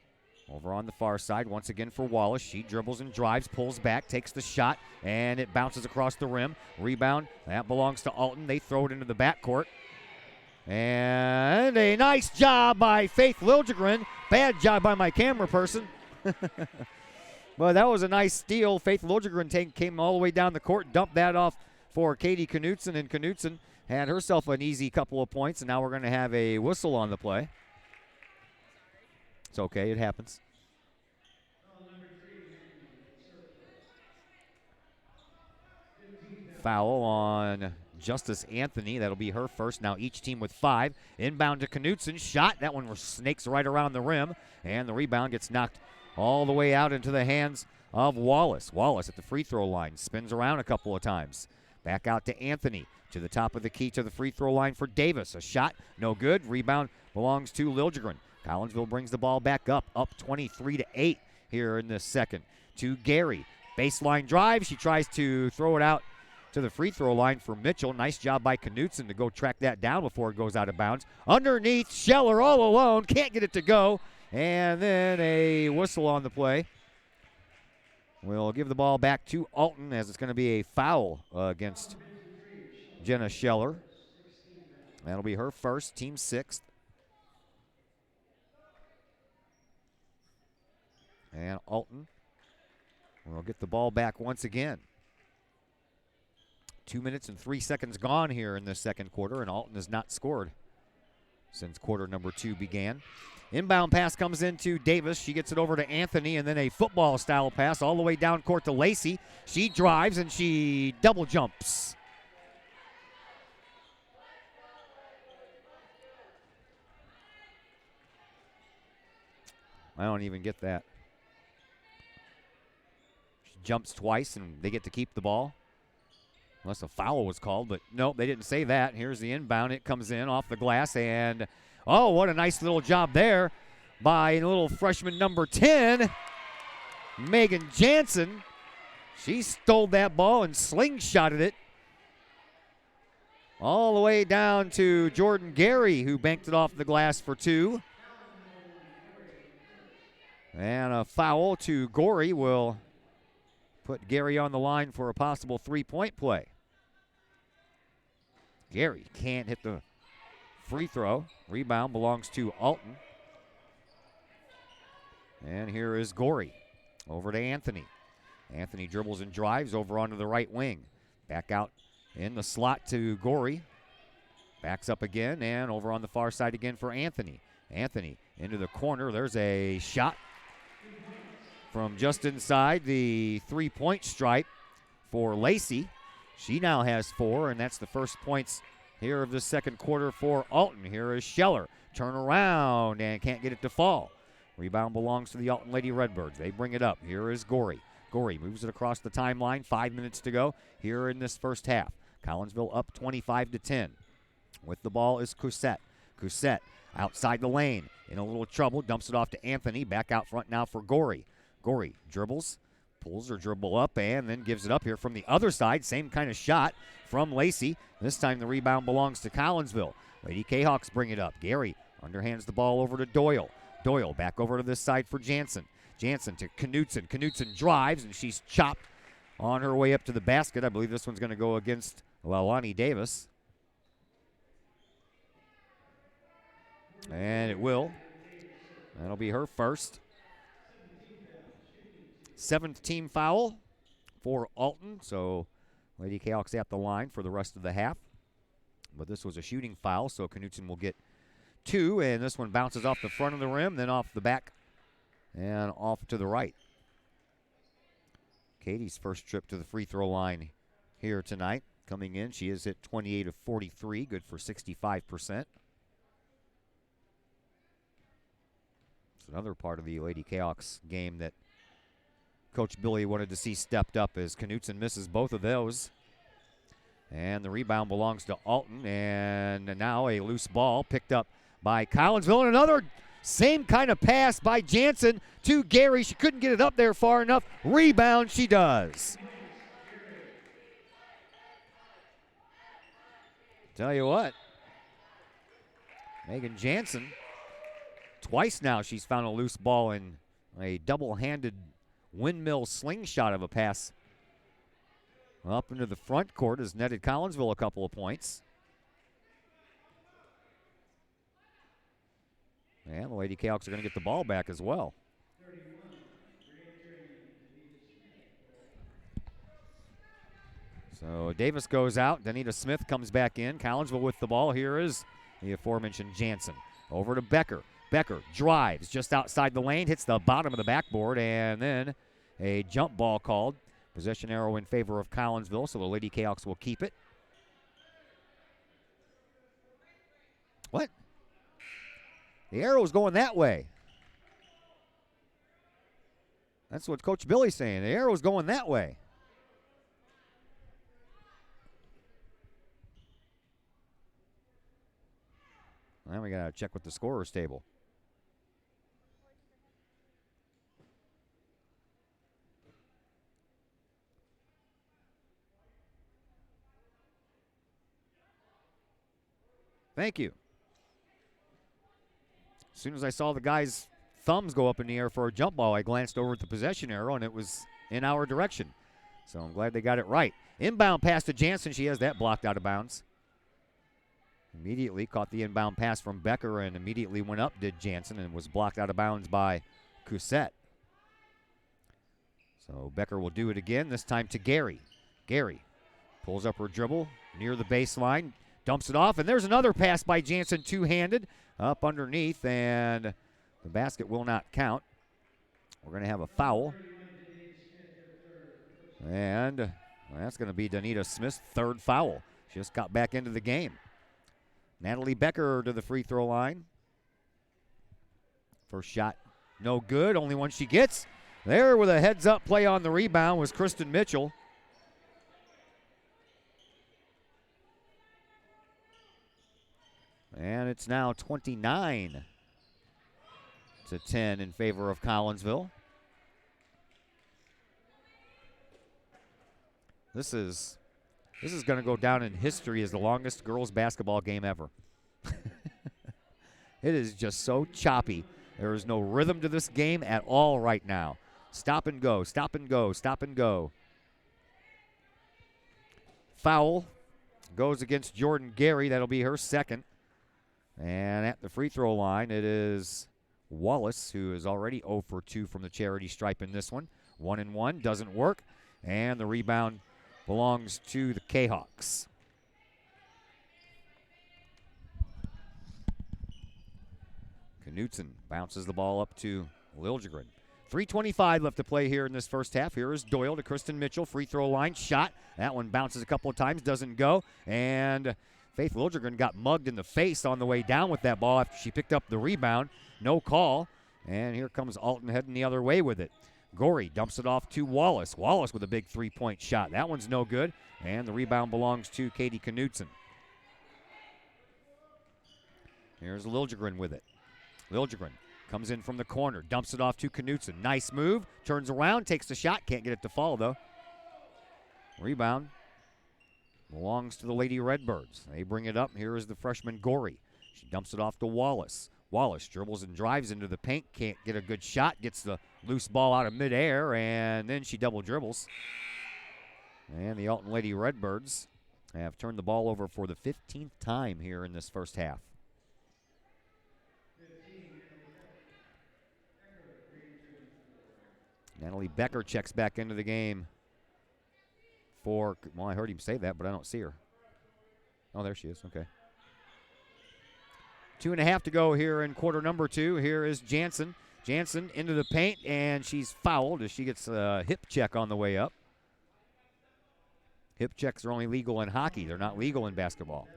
over on the far side once again for Wallace. She dribbles and drives, pulls back, takes the shot, and it bounces across the rim. Rebound, that belongs to Alton. They throw it into the backcourt. And a nice job by Faith Liljegren. Bad job by my camera person. But that was a nice steal. Faith Liljegren came all the way down the court, dumped that off for Katie Knutson, and Knutson had herself an easy couple of points, and now we're going to have a whistle on the play. It's okay, it happens. Foul on Justice Anthony. That'll be her first. Now each team with 5. Inbound to Knutson. Shot. That one snakes right around the rim, and the rebound gets knocked all the way out into the hands of Wallace. Wallace at the free throw line. Spins around a couple of times. Back out to Anthony. To the top of the key to the free throw line for Davis. A shot. No good. Rebound belongs to Liljegren. Collinsville brings the ball back up 23-8 here in the second. To Gary. Baseline drive. She tries to throw it out to the free throw line for Mitchell. Nice job by Knutson to go track that down before it goes out of bounds. Underneath, Scheller all alone. Can't get it to go. And then a whistle on the play. We'll give the ball back to Alton as it's going to be a foul against Jenna Scheller. That'll be her first, team 6th. And Alton will get the ball back once again. 2 minutes and 3 seconds gone here in the second quarter, and Alton has not scored since quarter number 2 began. Inbound pass comes into Davis. She gets it over to Anthony, and then a football-style pass all the way down court to Lacey. She drives, and she double jumps. I don't even get that. She jumps twice, and they get to keep the ball. Unless a foul was called, but nope, they didn't say that. Here's the inbound. It comes in off the glass, and oh, what a nice little job there by a little freshman number 10, Megan Jansen. She stole that ball and slingshotted it all the way down to Jordan Gary, who banked it off the glass for 2. And a foul to Gorey will put Gary on the line for a possible 3-point play. Gary can't hit the free throw. Rebound belongs to Alton. And here is Gorey. Over to Anthony. Anthony dribbles and drives over onto the right wing. Back out in the slot to Gorey. Backs up again and over on the far side again for Anthony. Anthony into the corner. There's a shot from just inside the 3-point stripe for Lacey. She now has 4, and that's the first points here of the second quarter for Alton. Here is Scheller. Turn around and can't get it to fall. Rebound belongs to the Alton Lady Redbirds. They bring it up. Here is Gorey. Gorey moves it across the timeline. 5 minutes to go here in this first half. Collinsville up 25-10. With the ball is Cousette. Cousette outside the lane. In a little trouble. Dumps it off to Anthony. Back out front now for Gorey. Gorey dribbles. Pulls her dribble up and then gives it up here from the other side. Same kind of shot from Lacey. This time the rebound belongs to Collinsville. Lady Kahawks bring it up. Gary underhands the ball over to Doyle. Doyle back over to this side for Jansen. Jansen to Knutson. Knutson drives, and she's chopped on her way up to the basket. I believe this one's going to go against Lalani Davis. And it will. That'll be her first. 7th team foul for Alton. So Lady Kahawks at the line for the rest of the half. But this was a shooting foul, so Knutson will get 2. And this one bounces off the front of the rim, then off the back and off to the right. Katie's first trip to the free throw line here tonight. Coming in, she has hit 28 of 43, good for 65%. It's another part of the Lady Kahawks game that Coach Billy wanted to see stepped up as Knutson misses both of those. And the rebound belongs to Alton. And now a loose ball picked up by Collinsville. And another same kind of pass by Jansen to Gary. She couldn't get it up there far enough. Rebound she does. Tell you what, Megan Jansen, twice now she's found a loose ball in a double-handed windmill slingshot of a pass up into the front court, has netted Collinsville a couple of points. And the Lady Kahawks are going to get the ball back as well. So Davis goes out. Danita Smith comes back in. Collinsville with the ball. Here is the aforementioned Jansen. Over to Becker. Becker drives just outside the lane, hits the bottom of the backboard, and then a jump ball called. Possession arrow in favor of Collinsville, so the Lady Kahawks will keep it. What? The arrow's going that way. That's what Coach Billy's saying. The arrow's going that way. Now we got to check with the scorer's table. Thank you. As soon as I saw the guy's thumbs go up in the air for a jump ball, I glanced over at the possession arrow, and it was in our direction. So I'm glad they got it right. Inbound pass to Jansen. She has that blocked out of bounds. Immediately caught the inbound pass from Becker and immediately went up, did Jansen, and was blocked out of bounds by Cousette. So Becker will do it again, this time to Gary. Gary pulls up her dribble near the baseline, dumps it off, and there's another pass by Jansen, two-handed, up underneath, and the basket will not count. We're going to have a foul. And that's going to be Danita Smith's third foul. She just got back into the game. Natalie Becker to the free throw line. First shot, no good. Only one she gets. There with a heads-up play on the rebound was Kristen Mitchell. And it's now 29 to 10 in favor of Collinsville. This is going to go down in history as the longest girls basketball game ever. It is just so choppy. There is no rhythm to this game at all right now. Stop and go, stop and go, stop and go. Foul goes against Jordan Gary. That'll be her second. And at the free throw line, it is Wallace, who is already 0 for 2 from the charity stripe in this one. 1-1, doesn't work. And the rebound belongs to the Kahawks. Knutson bounces the ball up to Liljegren. 3:25 left to play here in this first half. Here is Doyle to Kristen Mitchell. Free throw line shot. That one bounces a couple of times, doesn't go. And Faith Liljegren got mugged in the face on the way down with that ball after she picked up the rebound. No call. And here comes Alton heading the other way with it. Gorey dumps it off to Wallace. Wallace with a big three-point shot. That one's no good. And the rebound belongs to Katie Knutson. Here's Liljegren with it. Liljegren comes in from the corner, dumps it off to Knutson. Nice move, turns around, takes the shot. Can't get it to fall, though. Rebound belongs to the Lady Redbirds. They bring it up. Here is the freshman Gorey. She dumps it off to Wallace. Wallace dribbles and drives into the paint. Can't get a good shot. Gets the loose ball out of midair, and then she double dribbles. And the Alton Lady Redbirds have turned the ball over for the 15th time here in this first half. Natalie Becker checks back into the game for, well, I heard him say that, but I don't see her. Oh, there she is. Okay. 2.5 to go here in quarter number 2. Here is Jansen. Jansen into the paint, and she's fouled as she gets a hip check on the way up. Hip checks are only legal in hockey. They're not legal in basketball.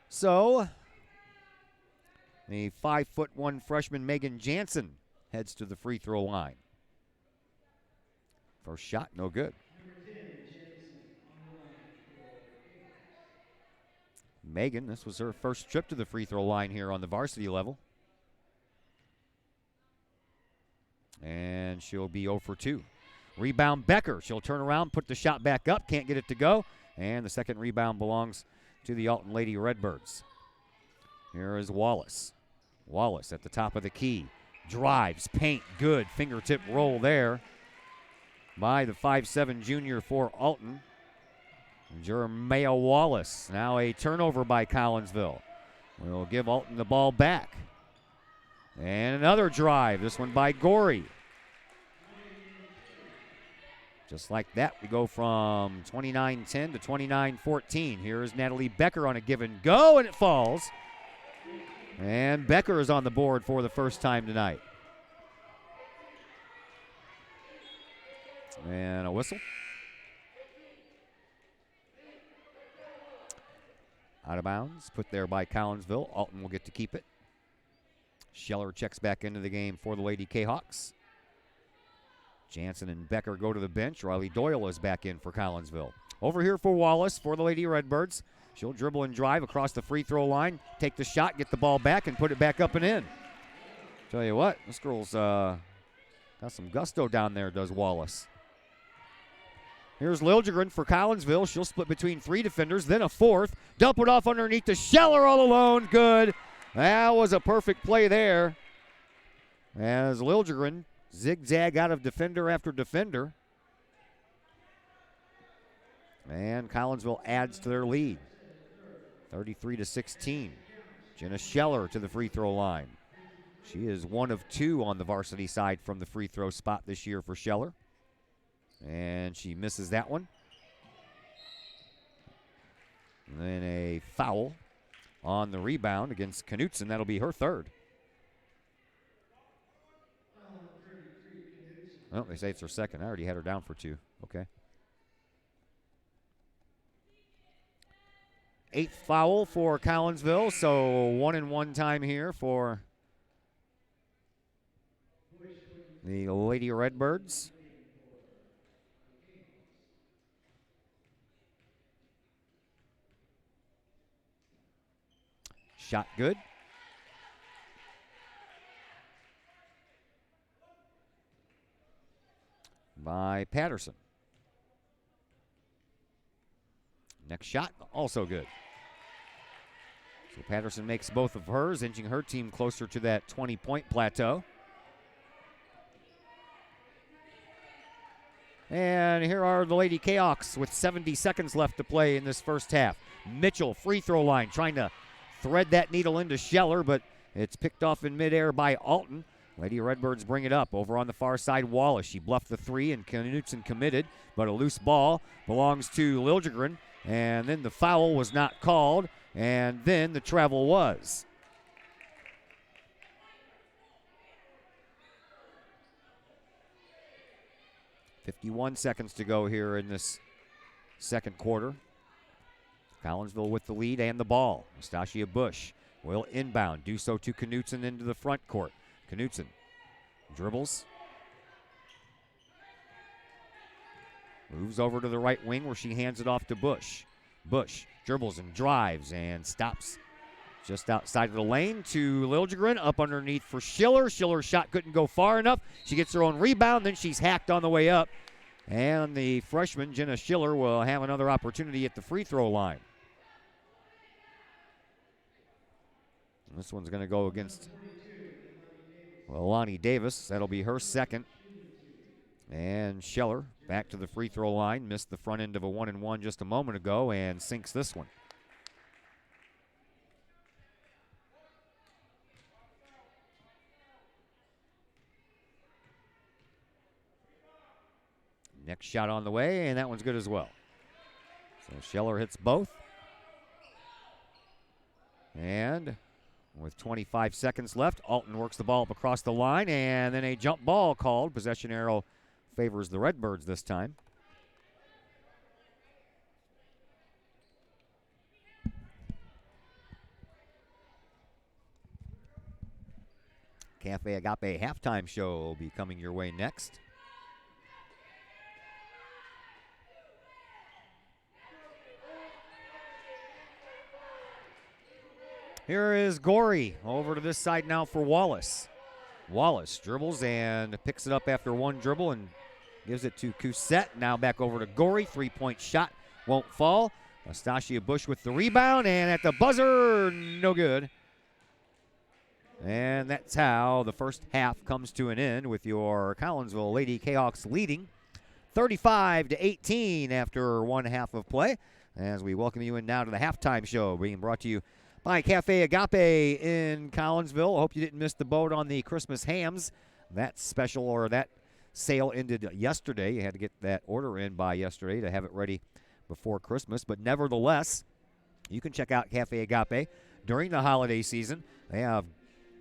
So the 5'1" freshman Megan Jansen heads to the free throw line. First shot, no good. Megan, this was her first trip to the free throw line here on the varsity level. And she'll be 0 for 2. Rebound Becker. She'll turn around, put the shot back up, can't get it to go. And the second rebound belongs to the Alton Lady Redbirds. Here is Wallace. Wallace at the top of the key. Drives, paint, good. Fingertip roll there by the 5'7" junior for Alton. Jeremiah Wallace. Now a turnover by Collinsville. We'll give Alton the ball back. And another drive. This one by Gorey. Just like that, we go from 29-10 to 29-14. Here is Natalie Becker on a give and go, and it falls. And Becker is on the board for the first time tonight. And a whistle. Out of bounds, put there by Collinsville. Alton will get to keep it. Scheller checks back into the game for the Lady Kahawks. Jansen and Becker go to the bench. Riley Doyle is back in for Collinsville. Over here for Wallace for the Lady Redbirds. She'll dribble and drive across the free throw line, take the shot, get the ball back, and put it back up and in. Tell you what, this girl's got some gusto down there, does Wallace. Here's Liljegren for Collinsville. She'll split between 3 defenders, then a fourth. Dump it off underneath to Scheller all alone. Good. That was a perfect play there. As Liljegren zigzag out of defender after defender. And Collinsville adds to their lead. 33-16. Jenna Scheller to the free throw line. She is 1 of 2 on the varsity side from the free throw spot this year for Scheller. And she misses that one. And then a foul on the rebound against Knutson. That'll be her third. Oh, they say it's her second. I already had her down for 2. Okay. 8th foul for Collinsville, so 1-1 time here for the Lady Redbirds. Shot good. by Patterson. Next shot, also good. So Patterson makes both of hers, inching her team closer to that 20-point plateau. And here are the Lady Kahoks with 70 seconds left to play in this first half. Mitchell, free throw line, trying to thread that needle into Scheller, but it's picked off in midair by Alton. Lady Redbirds bring it up. Over on the far side, Wallace. She bluffed the three, and Knutson committed, but a loose ball belongs to Liljegren. And then the foul was not called, and then the travel was. .51 seconds to go here in this second quarter. Collinsville with the lead and the ball. Nastasia Bush will inbound. Do so to Knutson into the front court. Knutson dribbles. Moves over to the right wing where she hands it off to Bush. Bush dribbles and drives and stops just outside of the lane to Liljegren. Up underneath for Schiller. Schiller's shot couldn't go far enough. She gets her own rebound. Then she's hacked on the way up. And the freshman, Jenna Schiller, will have another opportunity at the free throw line. This one's going to go against Lonnie Davis. That'll be her second. And Scheller back to the free throw line. Missed the front end of a 1-and-1 just a moment ago and sinks this one. Next shot on the way, and that one's good as well. So Scheller hits both. And with 25 seconds left, Alton works the ball up across the line, and then a jump ball called. Possession arrow favors the Redbirds this time. Cafe Agape halftime show will be coming your way next. Here is Gorey over to this side now for Wallace. Wallace dribbles and picks it up after one dribble and gives it to Cousette. Now back over to Gorey. Three-point shot won't fall. Nastasia Bush with the rebound, and at the buzzer, no good. And that's how the first half comes to an end with your Collinsville Lady Kahoks leading 35-18 after one half of play. As we welcome you in now to the halftime show being brought to you by Cafe Agape in Collinsville. I hope you didn't miss the boat on the Christmas hams. That special or that sale ended yesterday. You had to get that order in by yesterday to have it ready before Christmas. But nevertheless, you can check out Cafe Agape during the holiday season. They have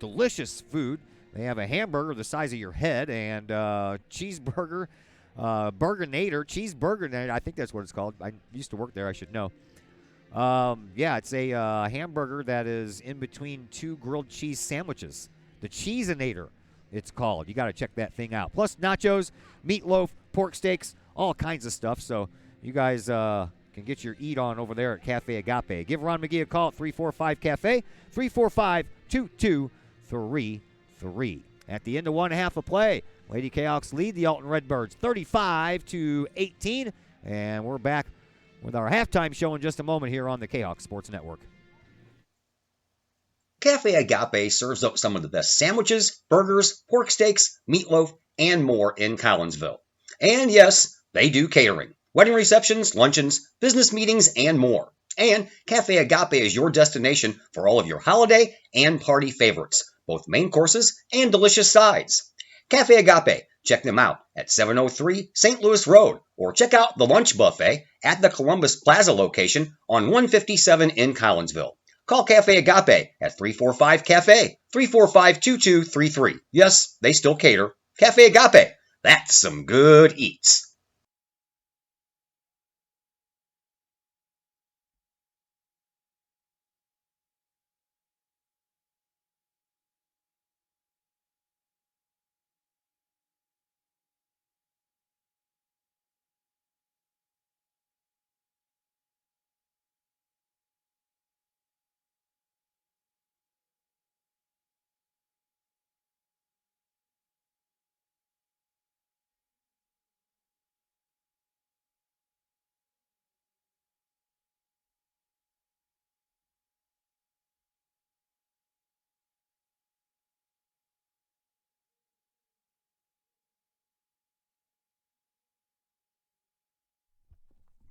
delicious food. They have a hamburger the size of your head and cheeseburger, burgernator, cheeseburger. I think that's what it's called. I used to work there. I should know. Yeah, it's a hamburger that is in between two grilled cheese sandwiches. The Cheeseinator, it's called. You got to check that thing out. Plus nachos, meatloaf, pork steaks, all kinds of stuff. So you guys can get your eat on over there at Cafe Agape. Give Ron McGee a call at 345-CAFE, 345-2233. At the end of one half of play, Lady Kahoks lead the Alton Redbirds 35-18. And we're back with our halftime show in just a moment here on the Kahoks Sports Network.
Cafe Agape serves up some of the best sandwiches, burgers, pork steaks, meatloaf, and more in Collinsville. And yes, they do catering. Wedding receptions, luncheons, business meetings, and more. And Cafe Agape is your destination for all of your holiday and party favorites, both main courses and delicious sides. Cafe Agape, check them out at 703 St. Louis Road, or check out the lunch buffet at the Columbus Plaza location on 157 in Collinsville. Call Cafe Agape at 345-CAFE, 345-2233. Yes, they still cater. Cafe Agape, that's some good eats.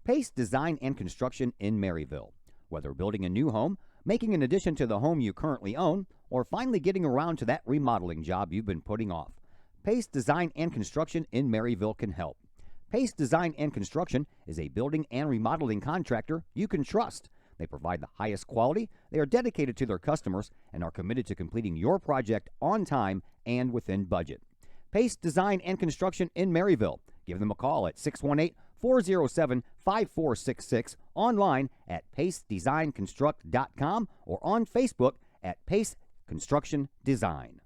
Pace Design and Construction in Maryville. Whether building a new home, making an addition to the home you currently own, or finally getting around to that remodeling job you've been putting off, Pace Design and Construction in Maryville can help. Pace Design and Construction is a building and remodeling contractor you can trust. They provide the highest quality, they are dedicated to their customers, and are committed to completing your project on time and within budget. Pace Design and Construction in Maryville. Give them a call at 618-407-5466, online at pacedesignconstruct.com, or on Facebook at Pace Construction Design.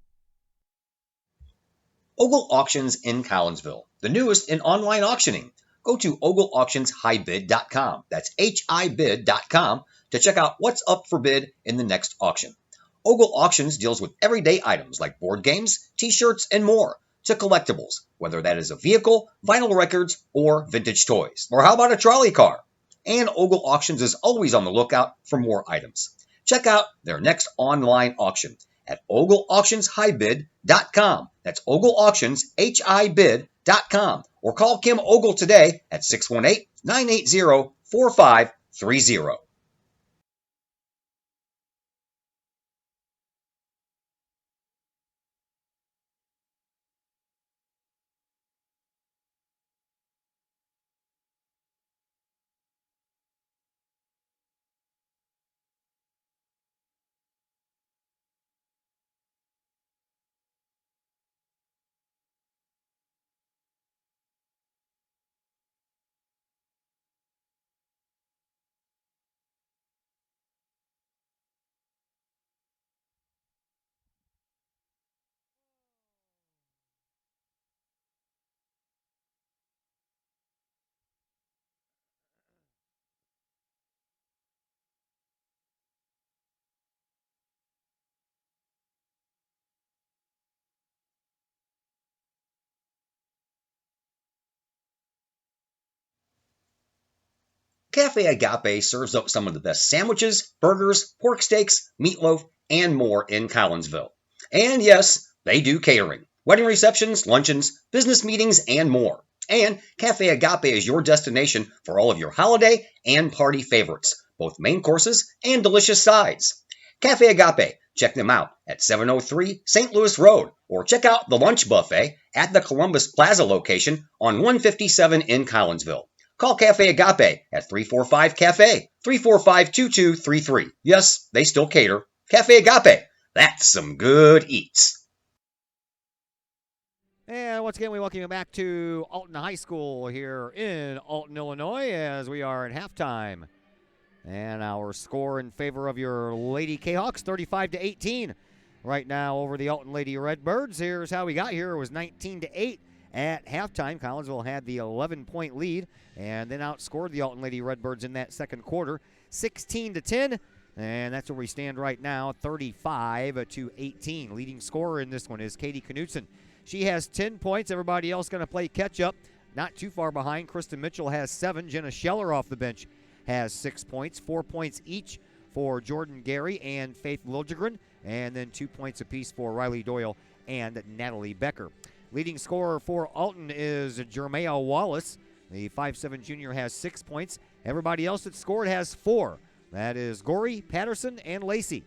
Ogle Auctions in Collinsville, the newest in online auctioning. Go to ogleauctionshighbid.com. That's HIBid.com to check out what's up for bid in the next auction. Ogle Auctions deals with everyday items like board games, t-shirts, and more, to collectibles, whether that is a vehicle, vinyl records, or vintage toys. Or how about a trolley car? And Ogle Auctions is always on the lookout for more items. Check out their next online auction at ogleauctionshighbid.com. That's ogleauctionshibid.com. Or call Kim Ogle today at 618-980-4530. Cafe Agape serves up some of the best sandwiches, burgers, pork steaks, meatloaf, and more in Collinsville. And yes, they do catering. Wedding receptions, luncheons, business meetings, and more. And Cafe Agape is your destination for all of your holiday and party favorites, both main courses and delicious sides. Cafe Agape, check them out at 703 St. Louis Road, or check out the lunch buffet at the Columbus Plaza location on 157 in Collinsville. Call Cafe Agape at 345-CAFE, 345-2233. Yes, they still cater. Cafe Agape, that's some good eats.
And once again, we welcome you back to Alton High School here in Alton, Illinois, as we are at halftime. And our score in favor of your Lady Kahawks, 35-18. Right now over the Alton Lady Redbirds. Here's how we got here. It was 19-8 at halftime. Collinsville had the 11-point lead and then outscored the Alton Lady Redbirds in that second quarter, 16-10. And that's where we stand right now, 35-18. Leading scorer in this one is Katie Knutson. She has 10 points. Everybody else going to play catch-up. Not too far behind. Kristen Mitchell has 7. Jenna Scheller off the bench has 6 points. 4 points each for Jordan Gary and Faith Liljegren. And then 2 points apiece for Riley Doyle and Natalie Becker. Leading scorer for Alton is Jermea Wallace. The 5'7" junior has 6 points. Everybody else that scored has 4. That is Gorey, Patterson, and Lacey.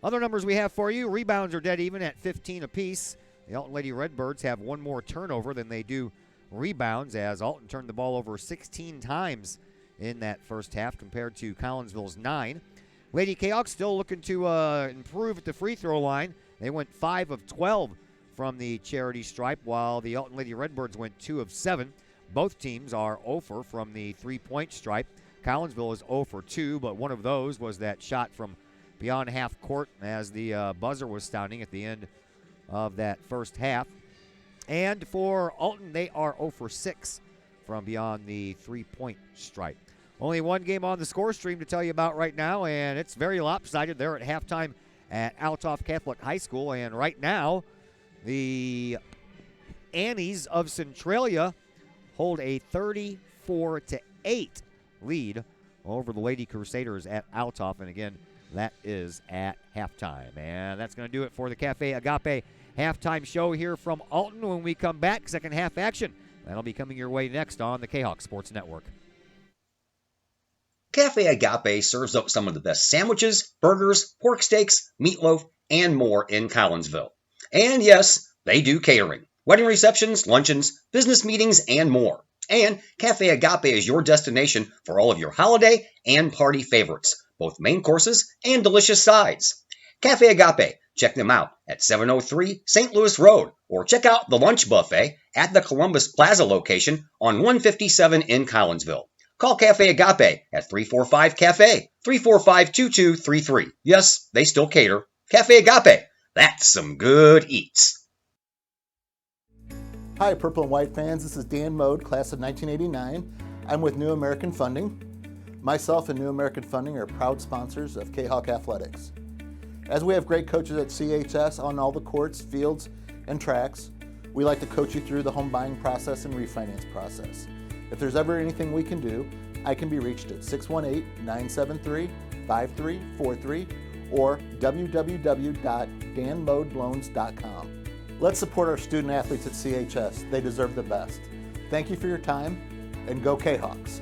Other numbers we have for you, rebounds are dead even at 15 apiece. The Alton Lady Redbirds have 1 more turnover than they do rebounds, as Alton turned the ball over 16 times in that first half compared to Collinsville's 9. Lady Kahok still looking to improve at the free throw line. They went 5 of 12 from the charity stripe, while the Alton Lady Redbirds went 2 of 7. Both teams are 0 from the three-point stripe. Collinsville is 0 for 2, but one of those was that shot from beyond half court as the buzzer was sounding at the end of that first half. And for Alton, they are 0 for 6 from beyond the three-point stripe. Only one game on the score stream to tell you about right now, and it's very lopsided. They're at halftime at Altoff Catholic High School, and right now the Annies of Centralia hold a 34-8 lead over the Lady Crusaders at Altoff, and again, that is at halftime. And that's going to do it for the Cafe Agape halftime show here from Alton. When we come back, second half action That'll be coming your way next on the Kahok Sports Network.
Cafe Agape serves up some of the best sandwiches, burgers, pork steaks, meatloaf, and more in Collinsville. And yes, they do catering. Wedding receptions, luncheons, business meetings, and more. And Cafe Agape is your destination for all of your holiday and party favorites, both main courses and delicious sides. Cafe Agape, check them out at 703 St. Louis Road, or check out the lunch buffet at the Columbus Plaza location on 157 in Collinsville. Call Cafe Agape at 345-CAFE, 345-2233. Yes, they still cater. Cafe Agape, that's some good eats.
Hi, Purple and White fans. This is Dan Mode, class of 1989. I'm with New American Funding. Myself and New American Funding are proud sponsors of Kahok Athletics. As we have great coaches at CHS on all the courts, fields, and tracks, we like to coach you through the home buying process and refinance process. If there's ever anything we can do, I can be reached at 618-973-5343 or www.danmodeloans.com. Let's support our student athletes at CHS. They deserve the best. Thank you for your time, and go Kahawks.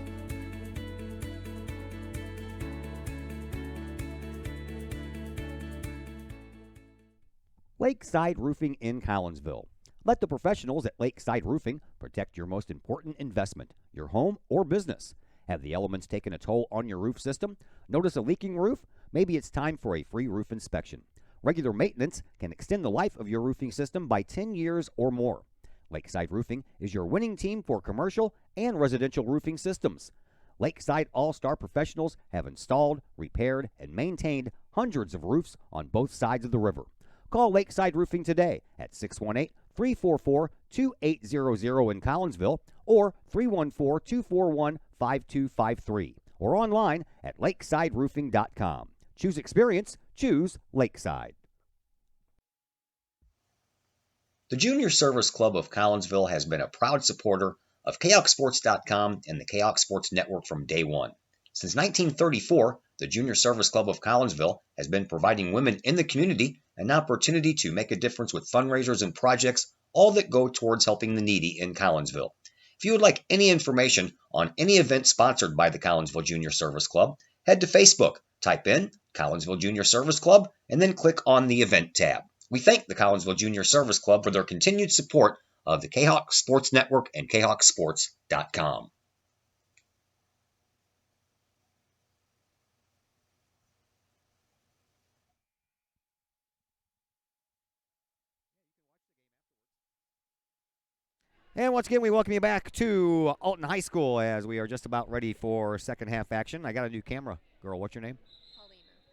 Lakeside Roofing in Collinsville. Let the professionals at Lakeside Roofing protect your most important investment, your home or business. Have the elements taken a toll on your roof system? Notice a leaking roof? Maybe it's time for a free roof inspection. Regular maintenance can extend the life of your roofing system by 10 years or more. Lakeside Roofing is your winning team for commercial and residential roofing systems. Lakeside All-Star professionals have installed, repaired, and maintained hundreds of roofs on both sides of the river. Call Lakeside Roofing today at 618-344-2800 in Collinsville or 314-241-5253 or online at lakesideroofing.com. Choose experience. Choose Lakeside.
The Junior Service Club of Collinsville has been a proud supporter of KahokSports.com and the Kahok Sports Network from day one. Since 1934, the Junior Service Club of Collinsville has been providing women in the community an opportunity to make a difference with fundraisers and projects, all that go towards helping the needy in Collinsville. If you would like any information on any event sponsored by the Collinsville Junior Service Club, head to Facebook, type in Collinsville Junior Service Club, and then click on the Event tab. We thank the Collinsville Junior Service Club for their continued support of the Kahok Sports Network and KahokSports.com.
And once again, we welcome you back to Alton High School as we are just about ready for second half action. I got a new camera. Girl, what's your name?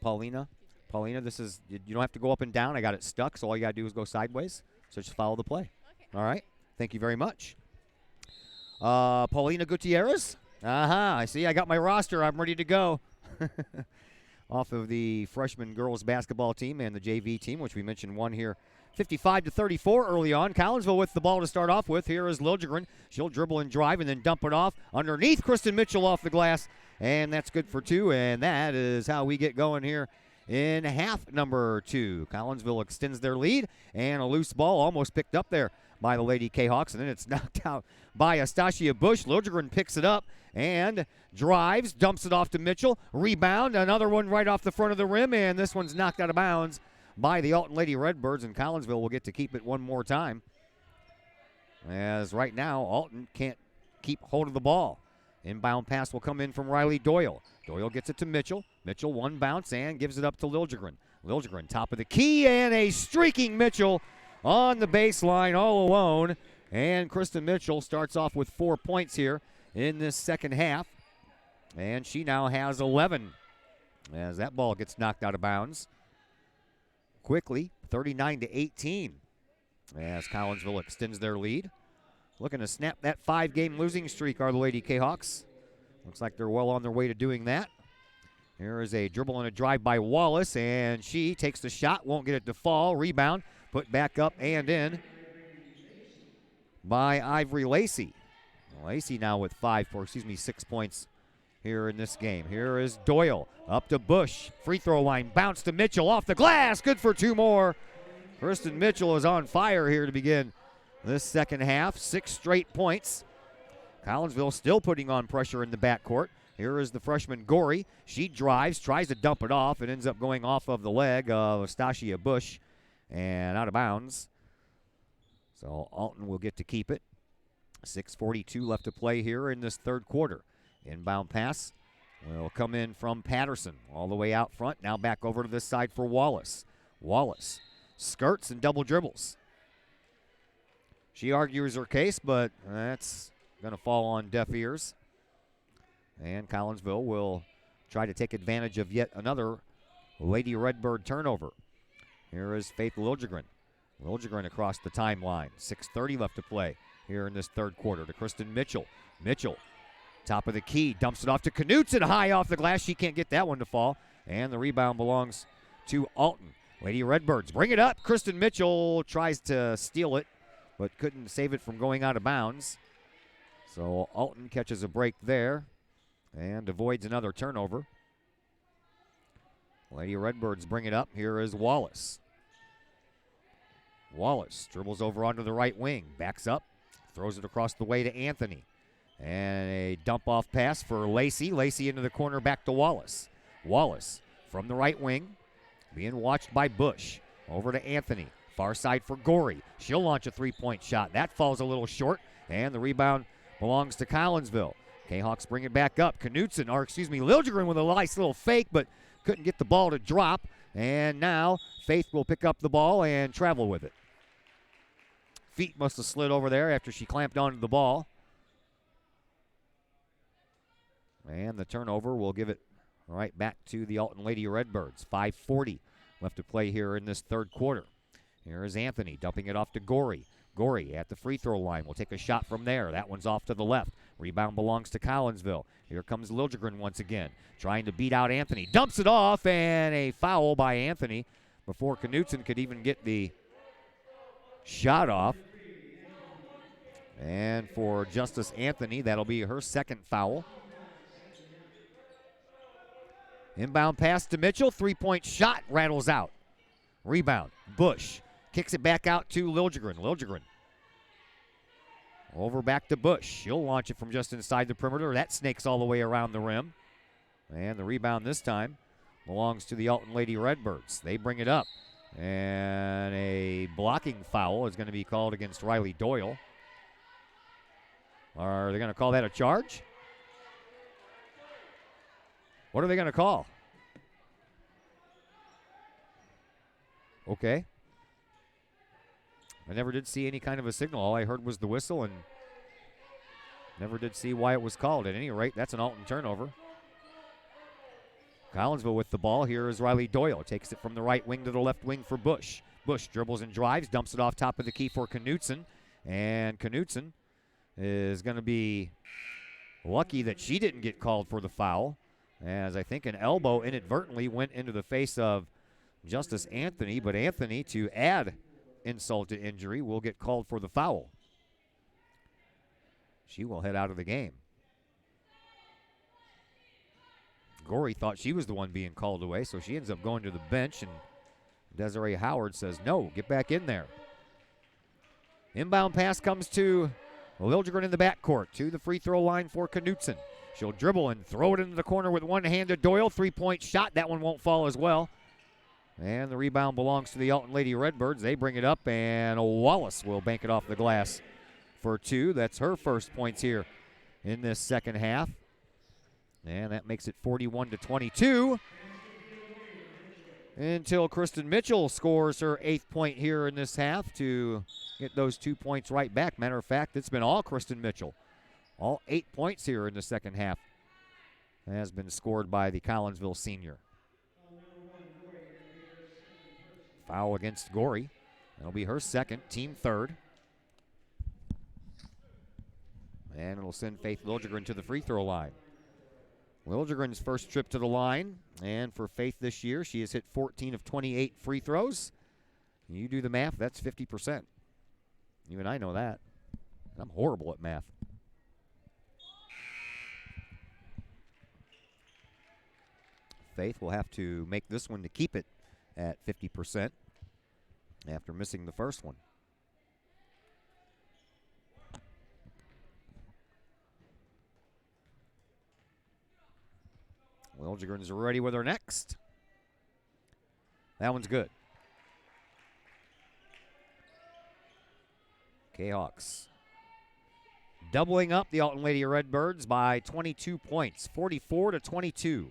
Paulina. Paulina, this is, you don't have to go up and down. I got it stuck, so all you got to do is go sideways. So just follow the play. Okay. All right. Thank you very much. Paulina Gutierrez. I see. I got my roster. I'm ready to go. Off of the freshman girls basketball team and the JV team, which we mentioned won here 55-34 early on. Collinsville with the ball to start off with. Here is Liljegren. She'll dribble and drive and then dump it off underneath Kristen Mitchell off the glass. And that's good for two. And that is how we get going here in half number two. Collinsville extends their lead. And a loose ball almost picked up there by the Lady Kahawks. And then it's knocked out by Astasia Bush. Liljegren picks it up and drives, dumps it off to Mitchell. Rebound, another one right off the front of the rim. And this one's knocked out of bounds by the Alton Lady Redbirds, and Collinsville will get to keep it one more time. As right now, Alton can't keep hold of the ball. Inbound pass will come in from Riley Doyle. Doyle gets it to Mitchell. Mitchell one bounce and gives it up to Liljegren. Liljegren top of the key, and a streaking Mitchell on the baseline all alone. And Kristen Mitchell starts off with 4 points here in this second half. And she now has 11 as that ball gets knocked out of bounds. Quickly, 39-18, as Collinsville extends their lead. Looking to snap that 5-game losing streak are the Lady Kahawks. Looks like they're well on their way to doing that. Here is a dribble and a drive by Wallace, and she takes the shot, won't get it to fall. Rebound, put back up and in by Ivory Lacey. Lacey now with 6 points here in this game. Here is Doyle up to Bush. Free throw line, bounce to Mitchell off the glass. Good for two more. Kristen Mitchell is on fire here to begin this second half. 6 straight points. Collinsville still putting on pressure in the backcourt. Here is the freshman Gorey. She drives, tries to dump it off. It ends up going off of the leg of Stasia Bush and out of bounds. So Alton will get to keep it. 6:42 left to play here in this third quarter. Inbound pass will come in from Patterson all the way out front. Now back over to this side for Wallace. Wallace skirts and double dribbles. She argues her case, but that's going to fall on deaf ears. And Collinsville will try to take advantage of yet another Lady Redbird turnover. Here is Faith Liljegren. Liljegren across the timeline. 6:30 left to play here in this third quarter to Kristen Mitchell. Mitchell, top of the key, dumps it off to Knutson, high off the glass. She can't get that one to fall. And the rebound belongs to Alton. Lady Redbirds bring it up. Kristen Mitchell tries to steal it, but couldn't save it from going out of bounds. So Alton catches a break there and avoids another turnover. Lady Redbirds bring it up. Here is Wallace. Wallace dribbles over onto the right wing, backs up, throws it across the way to Anthony. And a dump-off pass for Lacey. Lacey into the corner, back to Wallace. Wallace from the right wing, being watched by Bush. Over to Anthony. Far side for Gorey. She'll launch a three-point shot. That falls a little short, and the rebound belongs to Collinsville. Kahawks bring it back up. Liljegren with a nice little fake, but couldn't get the ball to drop. And now Faith will pick up the ball and travel with it. Feet must have slid over there after she clamped onto the ball. And the turnover will give it right back to the Alton Lady Redbirds. 5:40 left to play here in this third quarter. Here is Anthony dumping it off to Gorey. Gorey at the free throw line will take a shot from there. That one's off to the left. Rebound belongs to Collinsville. Here comes Liljegren once again, trying to beat out Anthony. Dumps it off, and a foul by Anthony before Knutson could even get the shot off. And for Justice Anthony, that'll be her second foul. Inbound pass to Mitchell. Three-point shot rattles out. Rebound. Bush kicks it back out to Liljegren. Liljegren over back to Bush. She'll launch it from just inside the perimeter. That snakes all the way around the rim. And the rebound this time belongs to the Alton Lady Redbirds. They bring it up. And a blocking foul is going to be called against Riley Doyle. Are they going to call that a charge? What are they going to call? Okay. I never did see any kind of a signal. All I heard was the whistle and never did see why it was called. At any rate, that's an Alton turnover. Collinsville with the ball. Here is Riley Doyle. Takes it from the right wing to the left wing for Bush. Bush dribbles and drives, dumps it off top of the key for Knutson. And Knutson is going to be lucky that she didn't get called for the foul, as I think an elbow inadvertently went into the face of Justice Anthony, but Anthony, to add insult to injury, will get called for the foul. She will head out of the game. Gorey thought she was the one being called away, so she ends up going to the bench, and Desiree Howard says, no, get back in there. Inbound pass comes to Liljegren in the backcourt to the free throw line for Knutson. She'll dribble and throw it into the corner with one hand to Doyle. Three-point shot. That one won't fall as well. And the rebound belongs to the Alton Lady Redbirds. They bring it up, and Wallace will bank it off the glass for two. That's her first points here in this second half. And that makes it 41-22 until Kristen Mitchell scores her 8th point here in this half to get those 2 points right back. Matter of fact, it's been all Kristen Mitchell. All 8 points here in the second half has been scored by the Collinsville senior. Foul against Gorey. That'll be her second, team third. And it'll send Faith Liljegren to the free throw line. Liljegren's first trip to the line, and for Faith this year, she has hit 14 of 28 free throws. You do the math, that's 50%. Even I know that. I'm horrible at math. Faith will have to make this one to keep it at 50% after missing the first one. Liljegren's ready with her next. That one's good. Kahawks doubling up the Alton Lady Redbirds by 22 points, 44-22.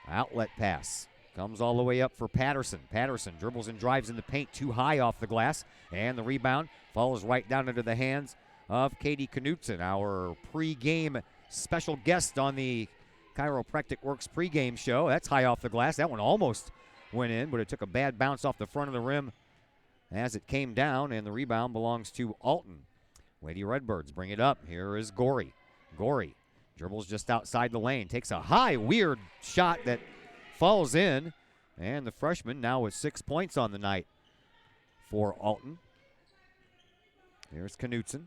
Outlet pass comes all the way up for Patterson. Patterson dribbles and drives in the paint, too high off the glass, and the rebound falls right down into the hands of Katie Knutson, our pregame special guest on the Chiropractic Works pregame show. That's high off the glass. That one almost went in, but it took a bad bounce off the front of the rim as it came down, and the rebound belongs to Alton. Lady Redbirds bring it up. Here is Gorey. Gorey dribbles just outside the lane, takes a high, weird shot that falls in, and the freshman now with 6 points on the night for Alton. Here's Knutson.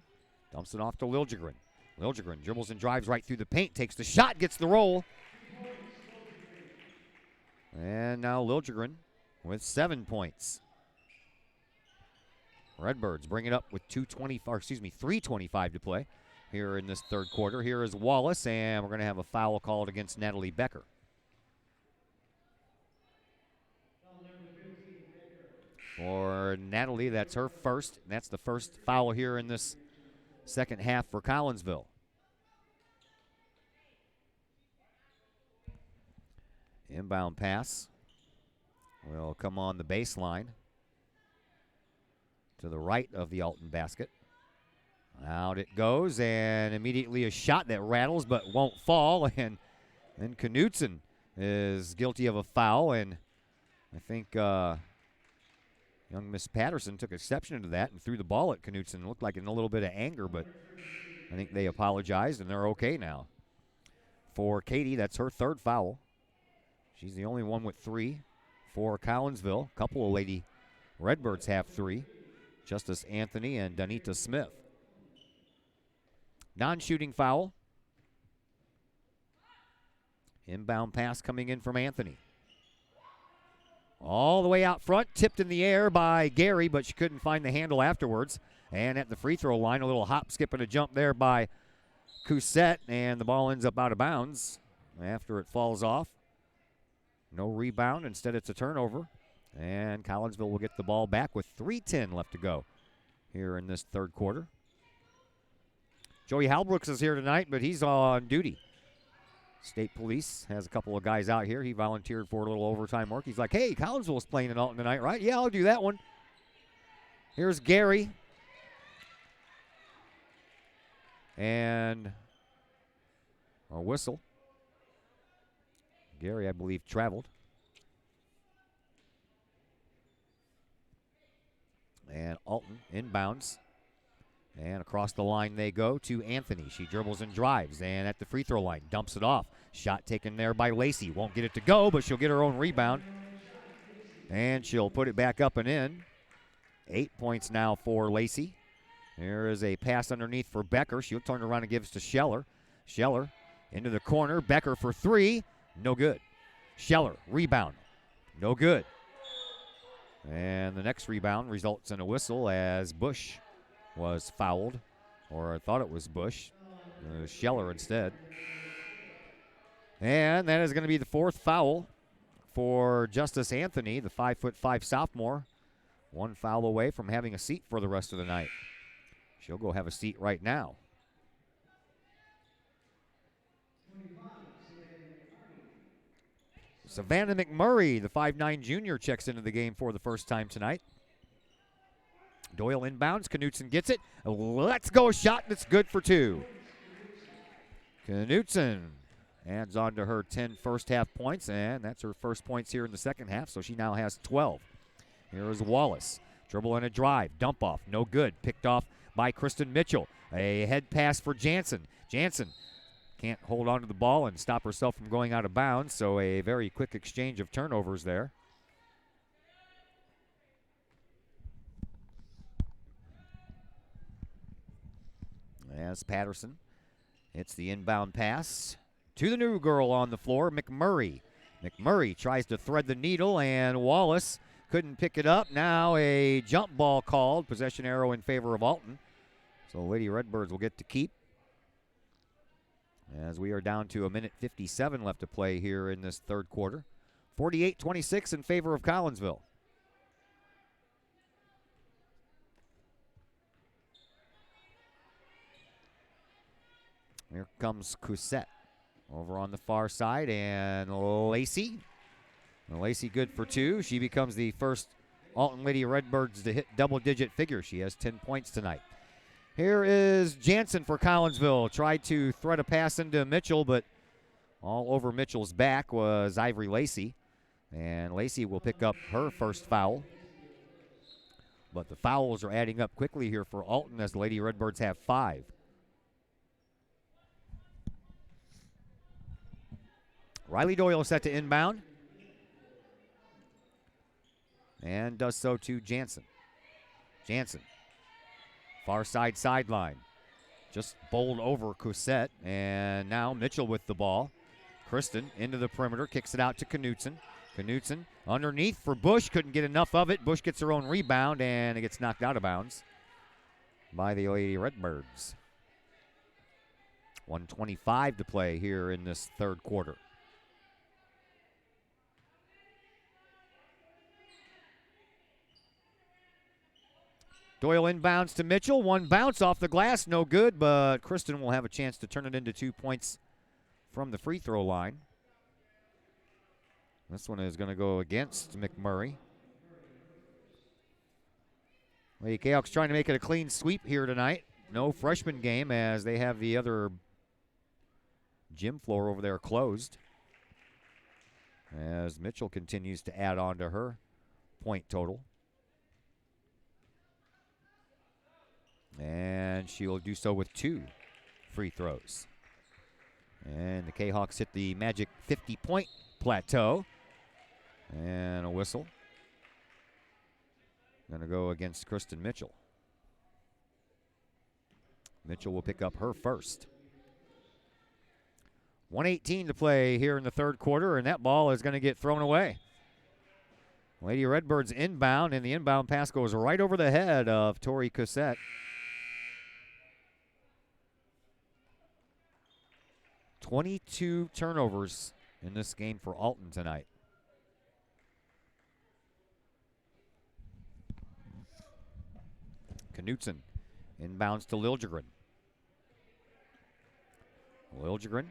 Dumps it off to Liljegren. Liljegren dribbles and drives right through the paint, takes the shot, gets the roll. And now Liljegren with 7 points. Redbirds bring it up with 3:25 to play here in this third quarter. Here is Wallace, and we're going to have a foul called against Natalie Becker. For Natalie, that's her first. That's the first foul here in this second half for Collinsville. Inbound pass will come on the baseline to the right of the Alton basket. Out it goes, and immediately a shot that rattles but won't fall, and then Knutson is guilty of a foul, and I think young Miss Patterson took exception to that and threw the ball at Knutson. Looked like in a little bit of anger, but I think they apologized, and they're okay now. For Katie, that's her third foul. She's the only one with 3 for Collinsville. A couple of Lady Redbirds have 3. Justice Anthony and Donita Smith. Non-shooting foul. Inbound pass coming in from Anthony. All the way out front, tipped in the air by Gary, but she couldn't find the handle afterwards. And at the free throw line, a little hop, skip, and a jump there by Cousette, and the ball ends up out of bounds after it falls off. No rebound. Instead, it's a turnover. And Collinsville will get the ball back with 3:10 left to go here in this third quarter. Joey Halbrooks is here tonight, but he's on duty. State Police has a couple of guys out here. He volunteered for a little overtime work. He's like, hey, Collinsville's playing in Alton tonight, right? Yeah, I'll do that one. Here's Gary. And a whistle. Gary, I believe, traveled. And Alton inbounds. And across the line they go to Anthony. She dribbles and drives. And at the free throw line, dumps it off. Shot taken there by Lacey. Won't get it to go, but she'll get her own rebound. And she'll put it back up and in. 8 points now for Lacey. There is a pass underneath for Becker. She'll turn around and gives to Scheller. Scheller into the corner. Becker for 3. No good. Scheller, rebound. No good. And the next rebound results in a whistle as Bush was fouled. Or I thought it was Bush. It was Scheller instead. And that is going to be the 4th foul for Justice Anthony, the 5'5" sophomore. 1 foul away from having a seat for the rest of the night. She'll go have a seat right now. Savannah McMurray, the 5'9" junior, checks into the game for the first time tonight. Doyle inbounds. Knutson gets it. Let's go shot, and it's good for 2. Knutson adds on to her 10 first half points, and that's her first points here in the second half, so she now has 12. Here is Wallace. Dribble and a drive. Dump off. No good. Picked off by Kristen Mitchell. A head pass for Jansen. Jansen can't hold on to the ball and stop herself from going out of bounds, so a very quick exchange of turnovers there. As Patterson hits the inbound pass to the new girl on the floor, McMurray. McMurray tries to thread the needle, and Wallace couldn't pick it up. Now a jump ball called. Possession arrow in favor of Alton. So Lady Redbirds will get to keep. as we are down to 1:57 left to play here in this third quarter. 48-26 in favor of Collinsville. Here comes Cousette over on the far side, and Lacey. Lacey good for two. She becomes the first Alton Lady Redbirds to hit double-digit figures. She has 10 points tonight. Here is Jansen for Collinsville. Tried to thread a pass into Mitchell, but all over Mitchell's back was Ivory Lacey. And Lacey will pick up her first foul. But the fouls are adding up quickly here for Alton as the Lady Redbirds have 5. Riley Doyle set to inbound. And does so to Jansen. Jansen, far side sideline. Just bowled over Cousette. And now Mitchell with the ball. Kristen into the perimeter, kicks it out to Knutson. Knutson underneath for Bush. Couldn't get enough of it. Bush gets her own rebound, and it gets knocked out of bounds by the Lady Redbirds. 1:25 to play here in this third quarter. Doyle inbounds to Mitchell. One bounce off the glass, no good, but Kristen will have a chance to turn it into 2 points from the free throw line. This one is going to go against McMurray. Lady Kahoks trying to make it a clean sweep here tonight. No freshman game as they have the other gym floor over there closed. As Mitchell continues to add on to her point total. And she will do so with 2 free throws. And the Kahawks hit the magic 50-point plateau. And a whistle. Going to go against Kristen Mitchell. Mitchell will pick up her first. 1:18 to play here in the third quarter, and that ball is going to get thrown away. Lady Redbirds inbound, and the inbound pass goes right over the head of Tori Cousette. "22 turnovers in this game for Alton tonight. Knutson inbounds to Liljegren. Liljegren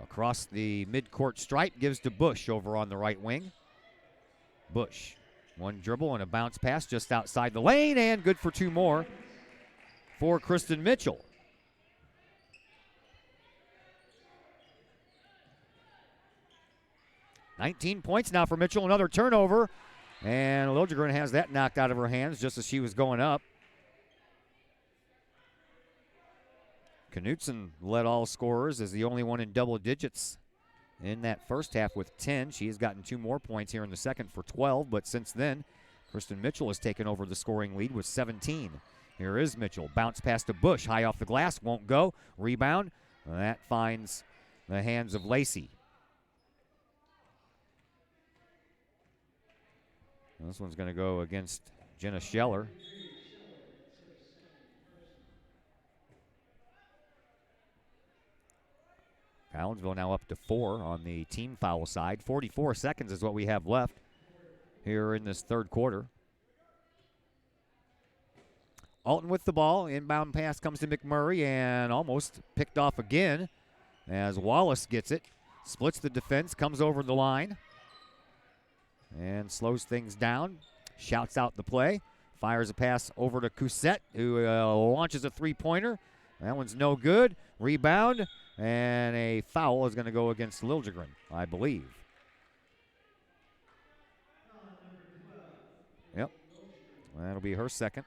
across the midcourt stripe gives to Bush over on the right wing. Bush, one dribble and a bounce pass just outside the lane, and good for 2 more for Kristen Mitchell. "19 points now for Mitchell, another turnover. And Liljegren has that knocked out of her hands just as she was going up. Knutson led all scorers as the only one in double digits in that first half with 10. She has gotten 2 more points here in the second for 12, but since then, Kristen Mitchell has taken over the scoring lead with 17. Here is Mitchell. Bounce pass to Bush. High off the glass. Won't go. Rebound. That finds the hands of Lacey. This one's going to go against Jenna Scheller. Collinsville now up to 4 on the team foul side. 44 seconds is what we have left here in this third quarter. Alton with the ball. Inbound pass comes to McMurray and almost picked off again as Wallace gets it. Splits the defense, comes over the line. And slows things down. Shouts out the play. Fires a pass over to Cousette, who launches a 3-pointer. That one's no good. Rebound. And a foul is going to go against Liljegren, I believe. Yep. That'll be her second.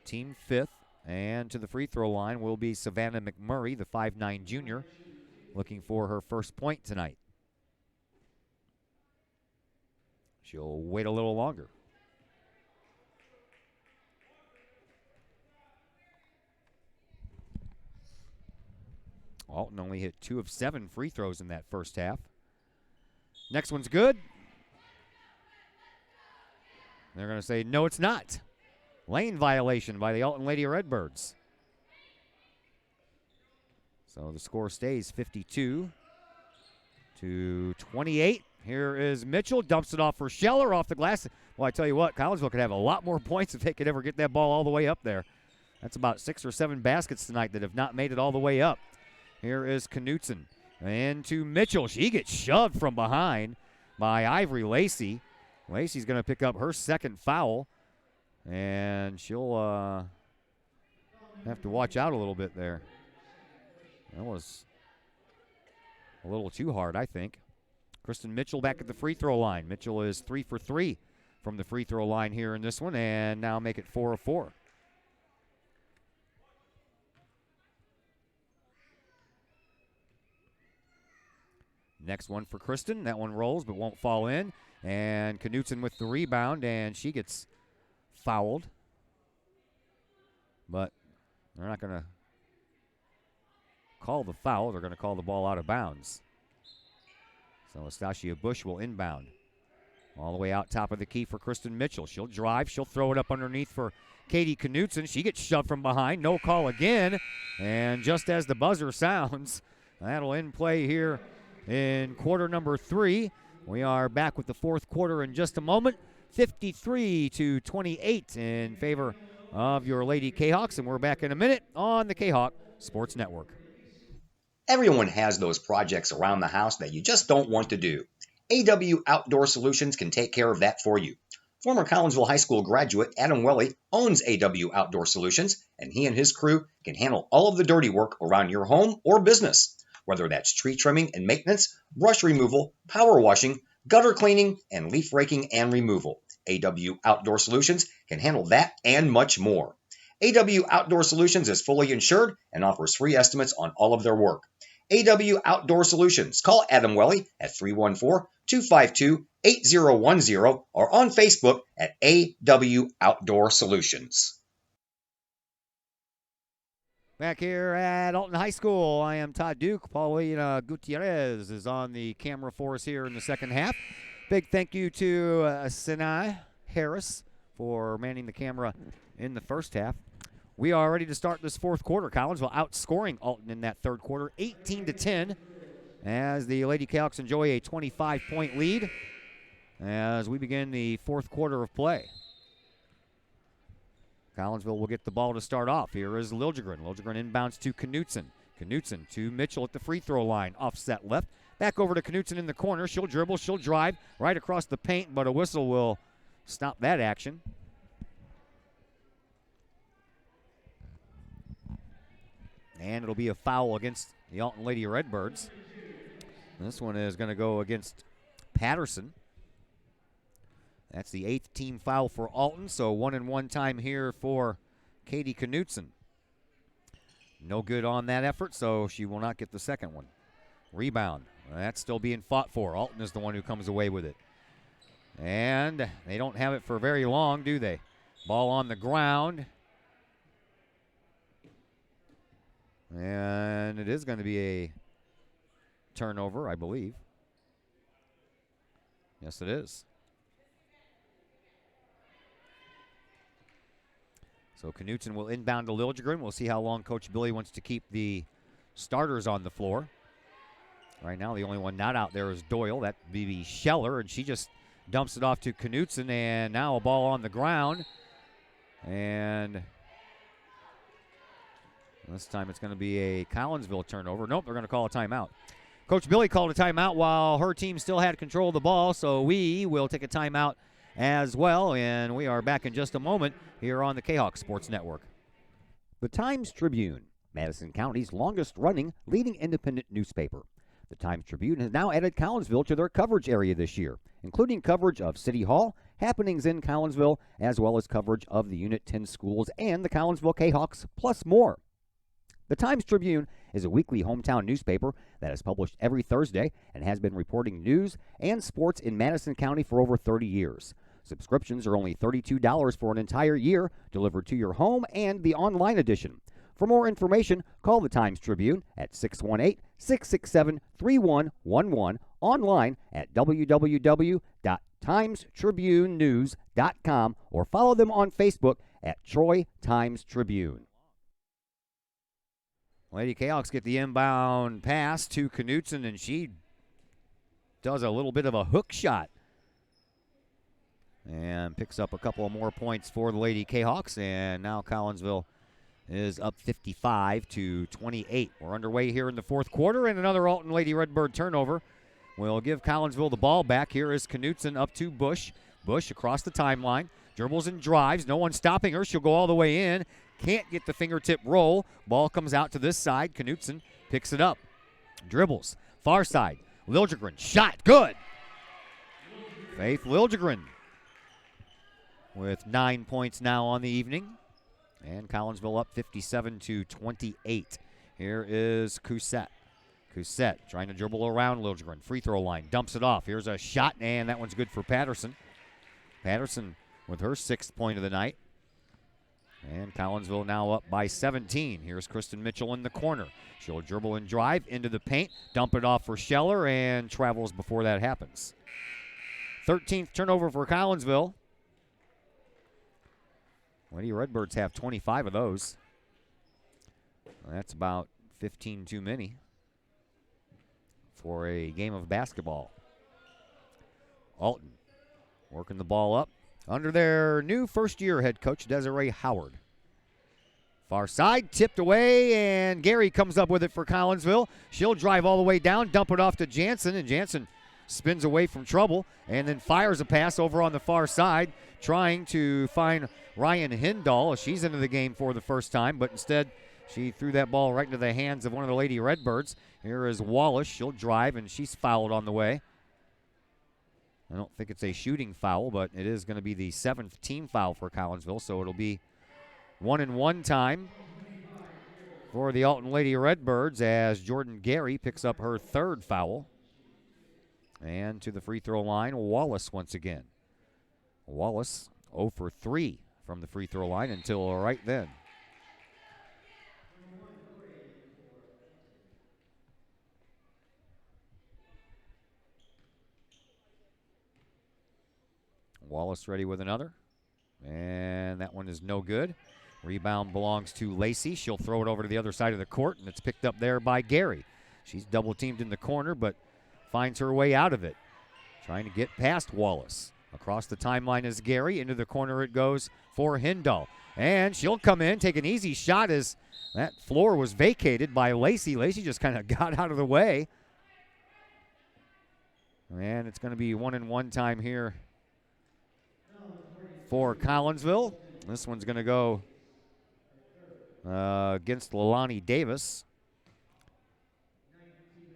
Team 5th. And to the free throw line will be Savannah McMurray, the 5'9 junior, looking for her first point tonight. She'll wait a little longer. Alton only hit 2 of 7 free throws in that first half. Next one's good. They're going to say, no, it's not. Lane violation by the Alton Lady Redbirds. So the score stays 52-28. Here is Mitchell, dumps it off for Scheller off the glass. Well, I tell you what, Collinsville could have a lot more points if they could ever get that ball all the way up there. That's about 6 or 7 baskets tonight that have not made it all the way up. Here is Knutson. And to Mitchell. She gets shoved from behind by Ivory Lacey. Lacey's going to pick up her second foul. And she'll have to watch out a little bit there. That was a little too hard, I think. Kristen Mitchell back at the free throw line. Mitchell is 3 for 3 from the free throw line here in this one, and now make it 4 of 4. Next one for Kristen. That one rolls but won't fall in. And Knutson with the rebound, and she gets fouled. But they're not going to call the foul. They're going to call the ball out of bounds. So Estacia Bush will inbound. All the way out top of the key for Kristen Mitchell. She'll drive. She'll throw it up underneath for Katie Knutson. She gets shoved from behind. No call again. And just as the buzzer sounds, that'll end play here in quarter number 3. We are back with the fourth quarter in just a moment. 53-28 in favor of your Lady Kahawks. And we're back in a minute on the Kahawk Sports Network.
Everyone has those projects around the house that you just don't want to do. AW Outdoor Solutions can take care of that for you. Former Collinsville High School graduate Adam Welly owns AW Outdoor Solutions, and he and his crew can handle all of the dirty work around your home or business, whether that's tree trimming and maintenance, brush removal, power washing, gutter cleaning, and leaf raking and removal. AW Outdoor Solutions can handle that and much more. AW Outdoor Solutions is fully insured and offers free estimates on all of their work. AW Outdoor Solutions. Call Adam Welly at 314-252-8010 or on Facebook at AW Outdoor Solutions.
Back here at Alton High School, I am Todd Duke. Paulina Gutierrez is on the camera for us here in the second half. Big thank you to Sinai Harris for manning the camera in the first half. We are ready to start this fourth quarter. Collinsville outscoring Alton in that third quarter, 18-10, as the Lady Kahawks enjoy a 25-point lead as we begin the fourth quarter of play. Collinsville will get the ball to start off. Here is Liljegren. Liljegren inbounds to Knutson. Knutson to Mitchell at the free throw line. Offset left. Back over to Knutson in the corner. She'll dribble. She'll drive right across the paint, but a whistle will stop that action. And it'll be a foul against the Alton Lady Redbirds. This one is going to go against Patterson. That's the 8th team foul for Alton, so 1-and-1 time here for Katie Knutson. No good on that effort, so she will not get the second one. Rebound. That's still being fought for. Alton is the one who comes away with it. And they don't have it for very long, do they? Ball on the ground. And it is going to be a turnover, I believe. Yes, it is. So Knutson will inbound to Liljegren. We'll see how long Coach Billy wants to keep the starters on the floor. Right now, the only one not out there is Doyle. That'd be Scheller, and she just dumps it off to Knutson, and now a ball on the ground. And this time it's going to be a Collinsville turnover. Nope, they're going to call a timeout. Coach Billy called a timeout while her team still had control of the ball, so we will take a timeout as well, and we are back in just a moment here on the Kahawk Sports Network.
The Times-Tribune, Madison County's longest-running leading independent newspaper. The Times-Tribune has now added Collinsville to their coverage area this year, including coverage of City Hall, happenings in Collinsville, as well as coverage of the Unit 10 schools and the Collinsville Kahawks, plus more. The Times-Tribune is a weekly hometown newspaper that is published every Thursday and has been reporting news and sports in Madison County for over 30 years. Subscriptions are only $32 for an entire year, delivered to your home and the online edition. For more information, call the Times-Tribune at 618-667-3111, online at www.timestribunenews.com, or follow them on Facebook at Troy Times-Tribune.
Lady Kahawks get the inbound pass to Knutson, and she does a little bit of a hook shot and picks up a couple of more points for the Lady Kahawks, and now Collinsville is up 55-28. We're underway here in the fourth quarter, and another Alton Lady Redbird turnover will give Collinsville the ball back. Here is Knutson up to Bush. Bush across the timeline, dribbles and drives. No one stopping her. She'll go all the way in. Can't get the fingertip roll. Ball comes out to this side. Knutson picks it up. Dribbles. Far side. Liljegren. Shot. Good. Faith Liljegren with 9 points now on the evening. And Collinsville up 57-28. Here is Cousette. Cousette trying to dribble around Liljegren. Free throw line. Dumps it off. Here's a shot, and that one's good for Patterson. Patterson with her 6th point of the night. And Collinsville now up by 17. Here's Kristen Mitchell in the corner. She'll dribble and drive into the paint, dump it off for Scheller, and travels before that happens. 13th turnover for Collinsville. Lady Redbirds have 25 of those. That's about 15 too many for a game of basketball. Alton working the ball up under their new first-year head coach, Desiree Howard. Far side, tipped away, and Gary comes up with it for Collinsville. She'll drive all the way down, dump it off to Jansen, and Jansen spins away from trouble and then fires a pass over on the far side, trying to find Ryan Hindall. She's into the game for the first time, but instead she threw that ball right into the hands of one of the Lady Redbirds. Here is Wallace. She'll drive, and she's fouled on the way. I don't think it's a shooting foul, but it is going to be the 7th team foul for Collinsville, so it'll be 1-and-1 time for the Alton Lady Redbirds as Jordan Gary picks up her 3rd foul. And to the free throw line, Wallace once again. Wallace 0 for 3 from the free throw line until right then. Wallace ready with another. And that one is no good. Rebound belongs to Lacey. She'll throw it over to the other side of the court, and it's picked up there by Gary. She's double teamed in the corner, but finds her way out of it. Trying to get past Wallace. Across the timeline is Gary. Into the corner it goes for Hindall. And she'll come in, take an easy shot as that floor was vacated by Lacey. Lacey just kind of got out of the way. And it's going to be 1-and-1 time here for Collinsville. This one's going to go against Leilani Davis.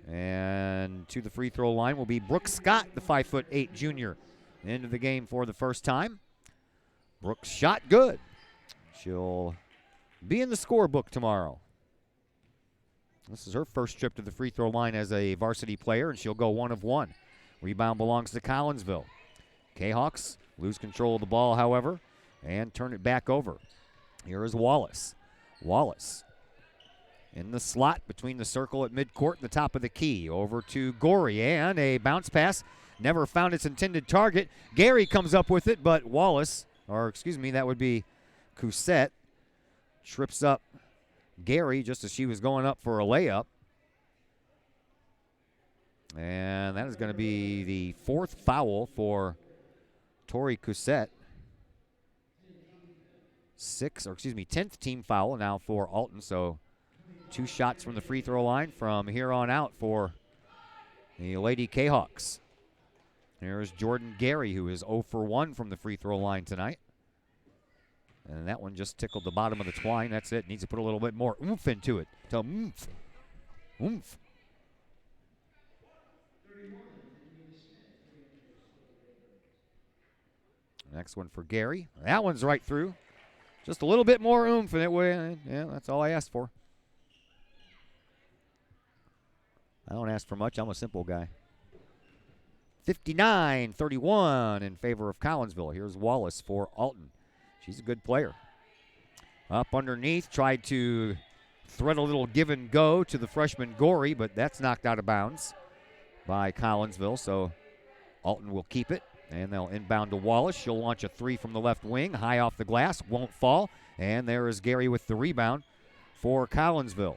And to the free throw line will be Brooke Scott, the 5'8" junior, into the game for the first time. Brooks shot good. She'll be in the scorebook tomorrow. This is her first trip to the free throw line as a varsity player, and she'll go 1 of 1. Rebound belongs to Collinsville. Kahawks lose control of the ball, however, and turn it back over. Here is Wallace. Wallace in the slot between the circle at midcourt and the top of the key. Over to Gorey, and a bounce pass. Never found its intended target. Gary comes up with it, but Wallace, or excuse me, that would be Cousette, trips up Gary just as she was going up for a layup. And that is going to be the 4th foul for Tori Cousette. 10th team foul now for Alton. So 2 shots from the free throw line from here on out for the Lady Kahawks. Here's Jordan Gary, who is 0 for 1 from the free throw line tonight. And that one just tickled the bottom of the twine. That's it. Needs to put a little bit more oomph into it. Tell oomph. Oomph. Next one for Gary. That one's right through. Just a little bit more oomph, and it way. Yeah, that's all I asked for. I don't ask for much. I'm a simple guy. 59-31 in favor of Collinsville. Here's Wallace for Alton. She's a good player. Up underneath, tried to thread a little give and go to the freshman Gorey, but that's knocked out of bounds by Collinsville, so Alton will keep it. And they'll inbound to Wallace. She'll launch a 3 from the left wing, high off the glass, won't fall. And there is Gary with the rebound for Collinsville.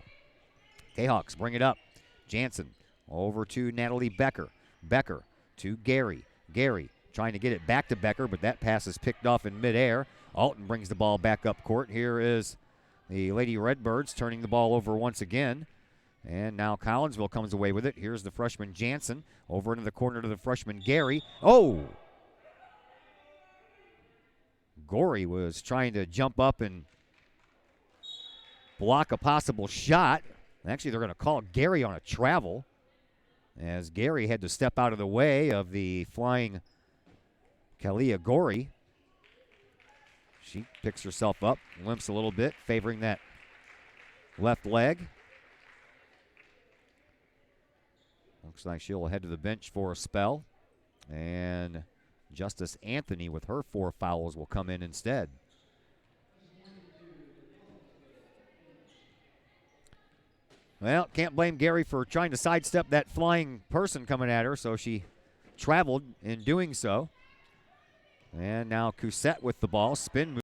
Kahawks bring it up. Jansen over to Natalie Becker. Becker to Gary. Gary trying to get it back to Becker, but that pass is picked off in midair. Alton brings the ball back up court. Here is the Lady Redbirds turning the ball over once again. And now Collinsville comes away with it. Here's the freshman Jansen over into the corner to the freshman Gary. Oh! Gorey was trying to jump up and block a possible shot. Actually, they're going to call Gary on a travel, as Gary had to step out of the way of the flying Kalia Gorey. She picks herself up, limps a little bit, favoring that left leg. Looks like she'll head to the bench for a spell. And Justice Anthony with her 4 fouls will come in instead. Well, can't blame Gary for trying to sidestep that flying person coming at her, so she traveled in doing so. And now Cousette with the ball, spin move.